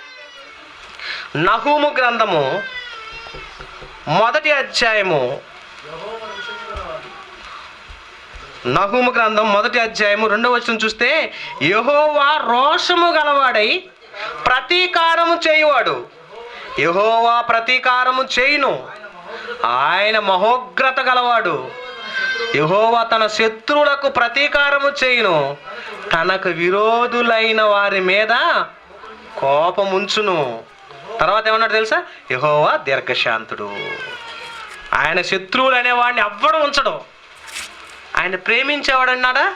నహూము గ్రంథము 1వ అధ్యాయము, నహూము గ్రంథం 1వ అధ్యాయము 2వ వచనం చూస్తే, యెహోవా రోషము గలవాడై ప్రతీకారము చేయువాడు. యెహోవా ప్రతీకారము చేయును, ఆయన మహోగ్రత గలవాడు. యెహోవా తన శత్రువులకు ప్రతీకారము చేయును, తనకు విరోధులైన వారి మీద కోపముంచును. తర్వాత ఏమన్నాడు తెలుసా? యెహోవా దీర్ఘశాంతుడు. ఆయన శత్రువులు అనేవాడిని ఎవ్వడు ఉంచడు. ఆయన ప్రేమించేవాడన్నాడా?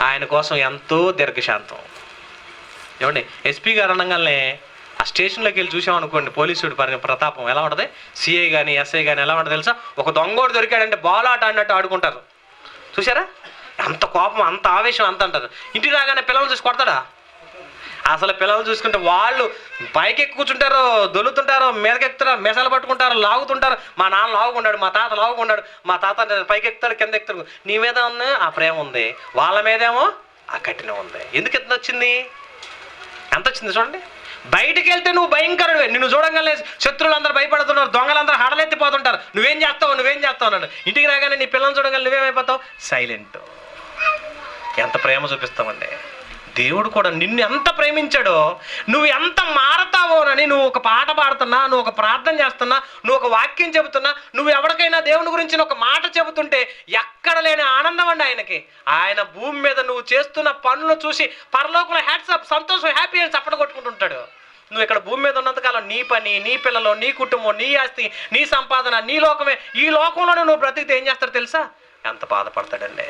ఆయన కోసం ఎంతో దీర్ఘశాంతం. ఏమండి, ఎస్పీ గారు అనగానే ఆ స్టేషన్లోకి వెళ్ళి చూసామనుకోండి, పోలీసుడి ప్రతాపం ఎలా ఉంటుంది, సిఐ కానీ ఎస్ఐ కానీ ఎలా ఉంటుంది తెలుసా? ఒక దొంగోడు దొరికాడంటే బాల్ ఆట ఆడినట్టు ఆడుకుంటారు. చూసారా? అంత కోపం, అంత ఆవేశం, అంత అంటారు. ఇంటికి రాగానే పిల్లలు చూసి కొడతాడా? అసలు పిల్లలు చూసుకుంటే వాళ్ళు పైకి ఎక్కి కూర్చుంటారు, దొల్లుతుంటారు, మీదకి ఎక్కుతారు, మెసాలు పట్టుకుంటారు, లాగుతుంటారు. మా నాన్న లాగుకున్నాడు, మా తాత లాగుకున్నాడు, మా తాత పైకి ఎక్కుతాడు, కింద ఎక్కుతాడు. నీ మీద ఉంది ఆ ప్రేమ ఉంది, వాళ్ళ మీదేమో ఆ కఠినం ఉంది. ఎందుకు ఎంత వచ్చింది? ఎంత వచ్చింది చూడండి. బయటికి వెళ్తే నువ్వు భయంకరుడివే, నిన్ను చూడంగానే శత్రువులు అందరూ భయపడుతున్నారు, దొంగలందరూ హడలెత్తిపోతుంటారు. నువ్వేం చేస్తావు అన్నాడు. ఇంటికి రాగానే నీ పిల్లల్ని చూడగానే నువ్వేమైపోతావు? సైలెంట్. ఎంత ప్రేమ చూపిస్తావండి. దేవుడు కూడా నిన్ను ఎంత ప్రేమించాడో, నువ్వు ఎంత మారతావోనని నువ్వు ఒక పాట పాడుతున్నా, నువ్వు ఒక ప్రార్థన చేస్తున్నా, నువ్వు ఒక వాక్యం చెబుతున్నా, నువ్వు ఎవరికైనా దేవుని గురించి ఒక మాట చెబుతుంటే ఎక్కడ లేని ఆనందం అండి ఆయనకి. ఆయన భూమి మీద నువ్వు చేస్తున్న పనులు చూసి పరలోకంలో హ్యాట్సాప్, సంతోషం, హ్యాపీ అని చప్పట కొట్టుకుంటుంటాడు. నువ్వు ఇక్కడ భూమి మీద ఉన్నంతకాలం నీ పని, నీ పిల్లలు, నీ కుటుంబం, నీ ఆస్తి, నీ సంపాదన, నీ లోకమే. ఈ లోకంలోనే నువ్వు బ్రతికితే ఏం చేస్తాడు తెలుసా? ఎంత బాధపడతాడండి.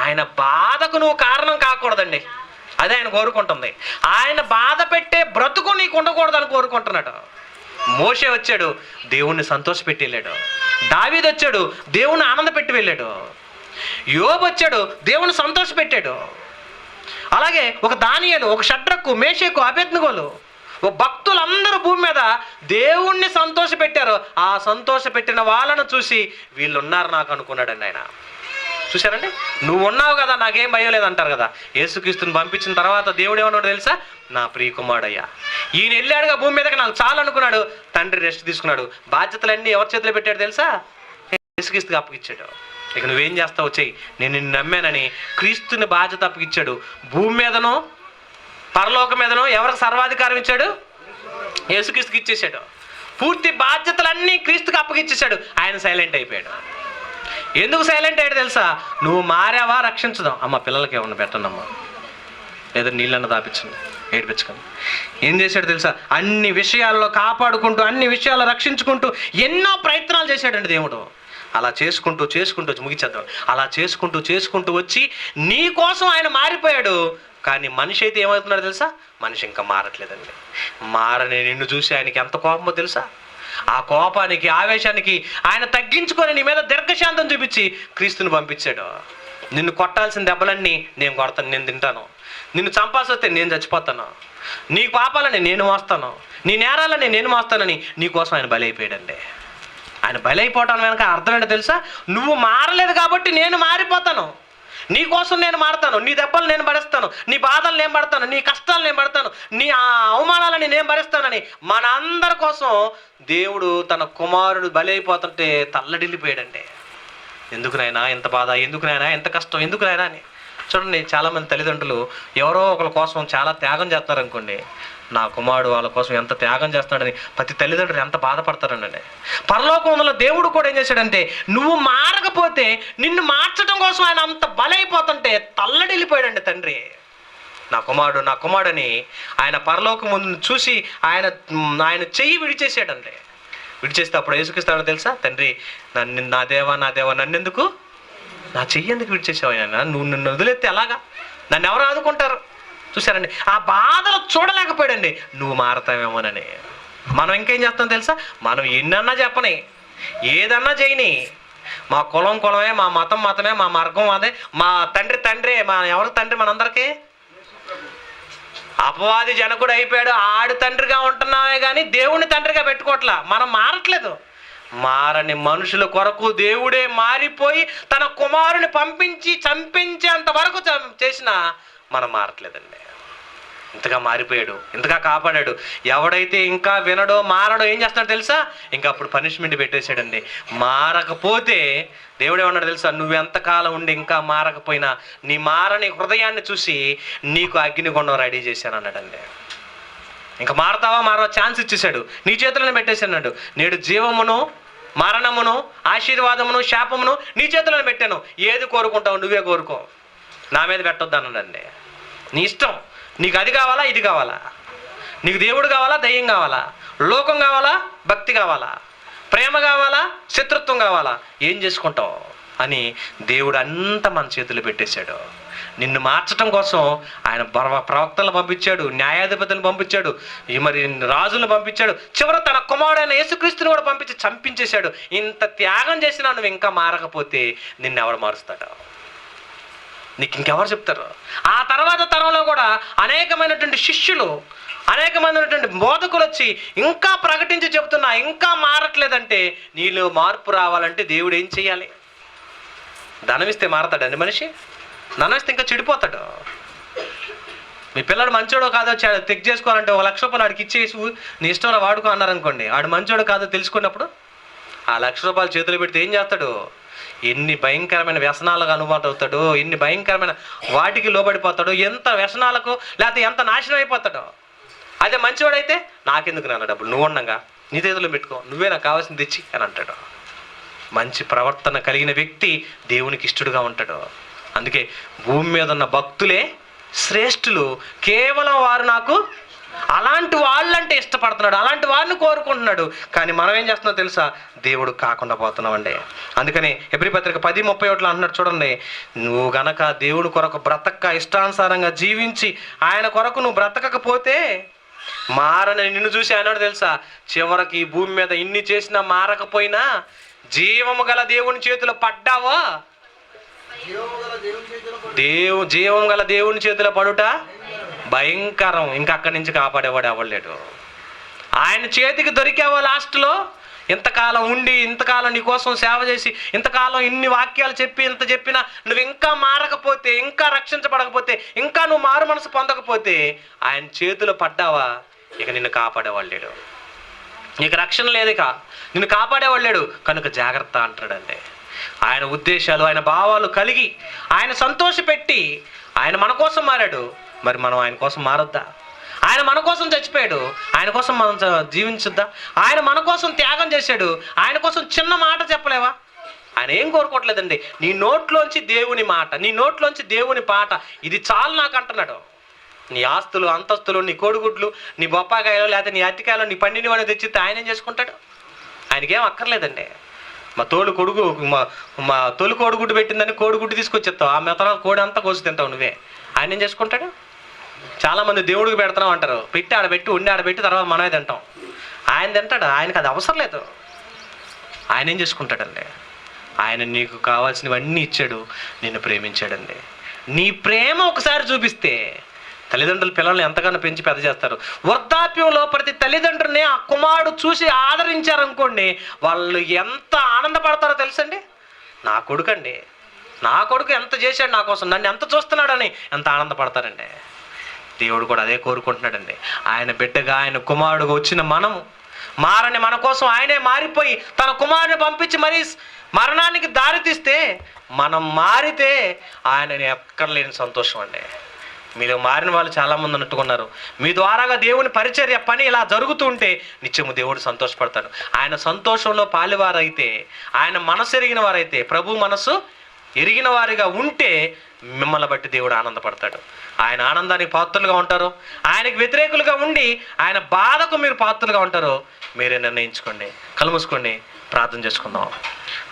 ఆయన బాధకు నువ్వు కారణం కాకూడదండి, అదే ఆయన కోరుకుంటుంది. ఆయన బాధ పెట్టే బ్రతుకు నీకు ఉండకూడదని కోరుకుంటున్నాడు. మోషే వచ్చాడు, దేవుణ్ణి సంతోషపెట్టి వెళ్ళాడు. దావీదు వచ్చాడు, దేవుణ్ణి ఆనంద పెట్టి వెళ్ళాడు. యోబు వచ్చాడు, దేవుని సంతోషపెట్టాడు. అలాగే ఒక దానియేలు, ఒక షడ్రకు, మేషకు, అబేద్నెగోలు, ఓ భక్తులందరూ భూమి మీద దేవుణ్ణి సంతోషపెట్టారు. ఆ సంతోషపెట్టిన వాళ్ళను చూసి వీళ్ళు ఉన్నారు నాకు అనుకున్నాడండి ఆయన. చూశారండి? నువ్వు ఉన్నావు కదా, నాకేం భయం లేదంటారు కదా. యేసుక్రీస్తుని పంపించిన తర్వాత దేవుడు ఏమన్నాడు తెలుసా? నా ప్రియకుమారుడయ్యా, ఈయన వెళ్ళాడుగా భూమి మీదకి, నాకు చాలు అనుకున్నాడు. తండ్రి రెస్ట్ తీసుకున్నాడు. బాధ్యతలన్నీ ఎవరి చేతిలో పెట్టాడు తెలుసా? యేసుక్రీస్తుకి అప్పగిచ్చాడు. ఇక నువ్వేం చేస్తావు చెయ్యి, నేను నిన్ను నమ్మానని క్రీస్తుని బాధ్యత అప్పగిచ్చాడు. భూమి మీదనో పరలోకం మీదనో ఎవరికి సర్వాధికారం ఇచ్చాడు? యేసుక్రీస్తుకి ఇచ్చేసాడు. పూర్తి బాధ్యతలన్నీ క్రీస్తుకి అప్పగిచ్చేసాడు. ఆయన సైలెంట్ అయిపోయాడు. ఎందుకు సైలెంట్ అయ్యాడు తెలుసా? నువ్వు మారావా, రక్షించుదాం. అమ్మ పిల్లలకి ఏమన్నా పెట్టండి అమ్మ, లేదా నీళ్ళన్న దాపించండి, ఏడిపించకండి. ఏం చేశాడు తెలుసా? అన్ని విషయాల్లో కాపాడుకుంటూ, అన్ని విషయాల్లో రక్షించుకుంటూ ఎన్నో ప్రయత్నాలు చేశాడండి దేవుడు. అలా చేసుకుంటూ ముగిచేద్దాం. అలా చేసుకుంటూ వచ్చి నీ కోసం ఆయన మారిపోయాడు. కానీ మనిషి అయితే ఏమవుతున్నాడు తెలుసా? మనిషి ఇంకా మారట్లేదండి. మారని నిన్ను చూసి ఆయనకి ఎంత కోపమో తెలుసా? ఆ కోపానికి, ఆవేశానికి ఆయన తగ్గించుకొని నీ మీద దీర్ఘశాంతం చూపించి క్రీస్తుని పంపించాడు. నిన్ను కొట్టాల్సిన దెబ్బలన్నీ నేను కొడతాను, నేను తింటాను. నిన్ను చంపాల్సి వస్తే నేను చచ్చిపోతాను. నీ పాపాలని నేను మోస్తాను, నీ నేరాలని నేను మోస్తానని నీకోసం ఆయన బలైపోయాడండి. ఆయన బలైపోవటానికి వెనక అర్థం ఏంటో తెలుసా? నువ్వు మారలేదు కాబట్టి నేను మారిపోతాను, నీ కోసం నేను మారుతాను, నీ దెబ్బలు నేను భరిస్తాను, నీ బాధలు నేను పడతాను, నీ కష్టాలు నేను పడతాను, నీ అవమానాలని నేను భరిస్తానని మనందరి కోసం దేవుడు తన కుమారుడు బలైపోతుంటే తల్లడిల్లిపోయాడండి. ఎందుకు నాయనా ఇంత బాధ, ఎందుకు నాయనా ఎంత కష్టం, ఎందుకు నాయనా అని. చూడండి, చాలామంది తల్లిదండ్రులు ఎవరో ఒకరి కోసం చాలా త్యాగం చేస్తున్నారు అనుకోండి, నా కుమారుడు వాళ్ళ కోసం ఎంత త్యాగం చేస్తున్నాడని ప్రతి తల్లిదండ్రులు ఎంత బాధపడతారండి. పరలోకంలో దేవుడు కూడా ఏం చేశాడంటే, నువ్వు మారకపోతే నిన్ను మార్చడం కోసం ఆయన అంత బలైపోతుంటే తల్లడిల్లిపోయాడండి తండ్రి. నా కుమారుడు నా కుమారుడని ఆయన పరలోకం ముందు చూసి ఆయన చెయ్యి విడిచేసాడండి. విడిచేస్తే అప్పుడు యేసుక్రీస్తు తెలుసా, తండ్రి నా దేవా నన్నెందుకు, నా చెయ్యి ఎందుకు విడిచేసావు ఆయన, నువ్వు నన్ను వదిలేస్తే ఎలాగా, నన్ను ఎవరు ఆదుకుంటారు. చూసారండి, ఆ బాధలు చూడలేకపోయాడండి, నువ్వు మారతావేమోనని. మనం ఇంకేం చేస్తాం తెలుసా, మనం ఎన్నన్నా చెప్పని, ఏదన్నా చేయని, మా కులమే, మా మతం మతమే, మా మార్గం అదే, మా తండ్రి మా ఎవరు తండ్రి మనందరికీ, అపవాది జనకుడు అయిపోయాడు, ఆడు తండ్రిగా ఉంటున్నామే కానీ దేవుని తండ్రిగా పెట్టుకోవట్లా. మనం మారట్లేదు. మారని మనుషుల కొరకు దేవుడే మారిపోయి తన కుమారుని పంపించి చంపించేంత వరకు చేసినా మనం మారట్లేదండి. ఇంతగా మారిపోయాడు, ఇంతగా కాపాడాడు. ఎవడైతే ఇంకా వినడో మారడో ఏం చేస్తాడో తెలుసా, ఇంకా అప్పుడు పనిష్మెంట్ పెట్టేశాడండి. మారకపోతే దేవుడు ఏమన్నాడు తెలుసా, నువ్వెంతకాలం ఉండి ఇంకా మారకపోయినా నీ మారని హృదయాన్ని చూసి నీకు అగ్నిగుండం రెడీ చేశాను అన్నాడండి. ఇంకా మారతావా మారవా ఛాన్స్ ఇచ్చేసాడు, నీ చేతులను పెట్టేశాడు. నేడు జీవమును మరణమును ఆశీర్వాదమును శాపమును నీ చేతులను పెట్టాను, ఏది కోరుకుంటావు నువ్వే కోరుకో, నా మీద పెట్టొద్దు అన్నాడండి. నీ ఇష్టం, నీకు అది కావాలా ఇది కావాలా, నీకు దేవుడు కావాలా దయ్యం కావాలా, లోకం కావాలా భక్తి కావాలా, ప్రేమ కావాలా శత్రుత్వం కావాలా, ఏం చేసుకుంటావు అని దేవుడు అంతా మన చేతులు పెట్టేశాడు. నిన్ను మార్చడం కోసం ఆయన ప్రవక్తలను పంపించాడు, న్యాయాధిపతులను పంపించాడు, మరి రాజులను పంపించాడు, చివరి తన కుమారుడైన యేసుక్రీస్తుని కూడా పంపించి చంపించేశాడు. ఇంత త్యాగం చేసినా నువ్వు ఇంకా మారకపోతే నిన్నెవరు మారుస్తాడు, నీకు ఇంకెవరు చెప్తారు? ఆ తర్వాత తరంలో కూడా అనేకమైనటువంటి శిష్యులు, అనేకమైనటువంటి బోధకులు వచ్చి ఇంకా ప్రకటించి చెబుతున్నా ఇంకా మారట్లేదంటే, నీలో మార్పు రావాలంటే దేవుడు ఏం చేయాలి? ధనమిస్తే మారతాడండి మనిషి? ధనమిస్తే ఇంకా చెడిపోతాడు. మీ పిల్లడు మంచోడో కాదో చెక్ చేసుకోవాలంటే 1 లక్ష రూపాయలు ఆడికి ఇచ్చేసి నీ ఇష్టంలో వాడుకో అన్నారనుకోండి, ఆడు మంచోడో కాదో తెలుసుకున్నప్పుడు ఆ 1 లక్ష రూపాయలు చేతులు పెడితే ఏం చేస్తాడు? ఎన్ని భయంకరమైన వ్యసనాలకు అనుభవం అవుతాడో, ఎన్ని భయంకరమైన వాటికి లోబడిపోతాడో, ఎంత వ్యసనాలకు లేకపోతే ఎంత నాశనం అయిపోతాడో. అదే మంచివాడైతే నాకెందుకు నాన్న డబ్బులు, నువ్వు ఉండగా నీ చేతుల్లో పెట్టుకో, నువ్వే నాకు కావాల్సింది తెచ్చి అని అంటాడు. మంచి ప్రవర్తన కలిగిన వ్యక్తి దేవునికి ఇష్టడుగా ఉంటాడు. అందుకే భూమి మీద ఉన్న భక్తులే శ్రేష్ఠులు, కేవలం వారు నాకు అలాంటి వాళ్ళంటే ఇష్టపడుతున్నాడు, అలాంటి వారిని కోరుకుంటున్నాడు. కానీ మనం ఏం చేస్తున్నాం తెలుసా, దేవుడు కాకుండా పోతున్నామండి. అందుకని హెబ్రీ పత్రిక 10:31 అంటున్నాడు చూడండి, నువ్వు గనక దేవుడు కొరకు బ్రతక ఇష్టానుసారంగా జీవించి ఆయన కొరకు నువ్వు బ్రతకకపోతే మారని నిన్ను చూసి అన్నాడు తెలుసా, చివరికి ఈ భూమి మీద ఇన్ని చేసినా మారకపోయినా జీవము గల దేవుని చేతిలో పడ్డావా, జీవం గల దేవుని చేతిలో పడుట భయంకరం. ఇంకా అక్కడి నుంచి కాపాడేవాడు అవ్వలేడు. ఆయన చేతికి దొరికావా లాస్ట్లో, ఇంతకాలం ఉండి ఇంతకాలం నీ కోసం సేవ చేసి ఇంతకాలం ఇన్ని వాక్యాలు చెప్పి ఇంత చెప్పినా నువ్వు ఇంకా మారకపోతే, ఇంకా రక్షించబడకపోతే, ఇంకా నువ్వు మారు మనసు పొందకపోతే ఆయన చేతిలో పడ్డావా, ఇక నిన్ను కాపాడేవాడు లేడు, నీకు రక్షణ లేదు, ఇక నిన్ను కాపాడేవాడు లేడు. కనుక జాగ్రత్త అంటాడండి. ఆయన ఉద్దేశాలు ఆయన భావాలు కలిగి ఆయన సంతోషపెట్టి ఆయన మన కోసం మారాడు, మరి మనం ఆయన కోసం మారొద్దా? ఆయన మన కోసం చచ్చిపోయాడు, ఆయన కోసం మనం జీవించొద్దా? ఆయన మన కోసం త్యాగం చేశాడు, ఆయన కోసం చిన్న మాట చెప్పలేవా? ఆయన ఏం కోరుకోవట్లేదండి, నీ నోట్లోంచి దేవుని మాట, నీ నోట్లోంచి దేవుని పాట, ఇది చాలు నాకు అంటున్నాడు. నీ ఆస్తులు అంతస్తులు, నీ కోడిగుడ్లు, నీ బొప్పాకాయలు, లేకపోతే నీ అరటికాయలు, నీ పండిని వాడిని తెచ్చితే ఆయన ఏం చేసుకుంటాడు? ఆయనకేం అక్కర్లేదండి. మా తోలు కోడిగుడ్డు పెట్టిందని కోడిగుడ్డు తీసుకొచ్చేస్తావు, ఆ మెతన కోడి అంతా కోసి తింటావు నువ్వే. ఆయన ఏం చేసుకుంటాడు? చాలామంది దేవుడికి పెడతాం అంటారు, పెట్టి ఆడబెట్టి ఉండి ఆడబెట్టి తర్వాత మనమే తింటాం. ఆయన తింటాడు, ఆయనకు అది అవసరం లేదు. ఆయన ఏం చేసుకుంటాడండి? ఆయన నీకు కావాల్సినవన్నీ ఇచ్చాడు, నిన్ను ప్రేమించాడండి. నీ ప్రేమ ఒకసారి చూపిస్తే తల్లిదండ్రులు పిల్లల్ని ఎంతగానో పెంచి పెద్ద చేస్తారు. వృద్ధాప్యంలో ప్రతి తల్లిదండ్రుల్ని ఆ కుమారుడు చూసి ఆదరించారనుకోండి, వాళ్ళు ఎంత ఆనందపడతారో తెలుసండి. నా కొడుకు ఎంత చేశాడు నా కోసం, నన్ను ఎంత చూస్తున్నాడని ఎంత ఆనందపడతారండి. దేవుడు కూడా అదే కోరుకుంటున్నాడండి. ఆయన బిడ్డగా ఆయన కుమారుడుగా వచ్చిన మనము మారని మన కోసం ఆయనే మారిపోయి తన కుమారుని పంపించి మరీ మరణానికి దారితీస్తే మనం మారితే ఆయనని ఎక్కర్లేని సంతోషం అండి. మీలో మారిన వాళ్ళు చాలామంది అన్నట్టుకున్నారు. మీ ద్వారాగా దేవుని పరిచర్య పని ఇలా జరుగుతూ ఉంటే నిత్యము దేవుడు సంతోషపడతాడు. ఆయన సంతోషంలో పాలివారైతే, ఆయన మనసు ఎరిగిన వారైతే ప్రభు మనసు ఎరిగిన వారిగా ఉంటే మిమ్మల్ని బట్టి దేవుడు ఆనందపడతాడు. ఆయన ఆనందానికి పాత్రలుగా ఉంటారు. ఆయనకు వ్యతిరేకులుగా ఉండి ఆయన బాధకు మీరు పాత్రలుగా ఉంటారో మీరే నిర్ణయించుకోండి. కళ్ళు మూసుకోండి, ప్రార్థన చేసుకుందాం.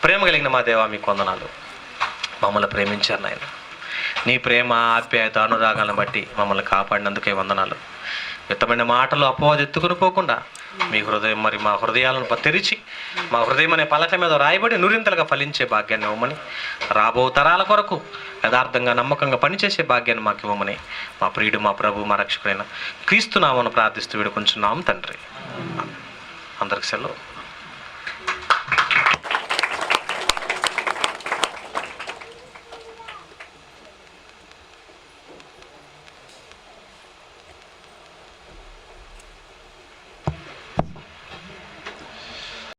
ప్రేమ కలిగిన మా దేవా, మీకు వందనాలు. మమ్మల్ని ప్రేమించారు నాయన. నీ ప్రేమ, ఆప్యాయత, అనురాగాలను బట్టి మమ్మల్ని కాపాడినందుకే వందనాలు. విత్తమైన మాటలు అపవాది ఎత్తుకుని పోకుండా మీ హృదయం మరి మా హృదయాలను తెరిచి మా హృదయం అనే పలక మీద రాయబడి నురింతలుగా ఫలించే భాగ్యాన్ని ఇవ్వమని, రాబో తరాల కొరకు యథార్థంగా నమ్మకంగా పనిచేసే భాగ్యాన్ని మాకు ఇవ్వమని మా ప్రియుడు, మా ప్రభు, మా రక్షకుడైన క్రీస్తు నామమున ప్రార్థిస్తూ వేడుకొంచున్నాం తండ్రి. అందరికి సెలవు.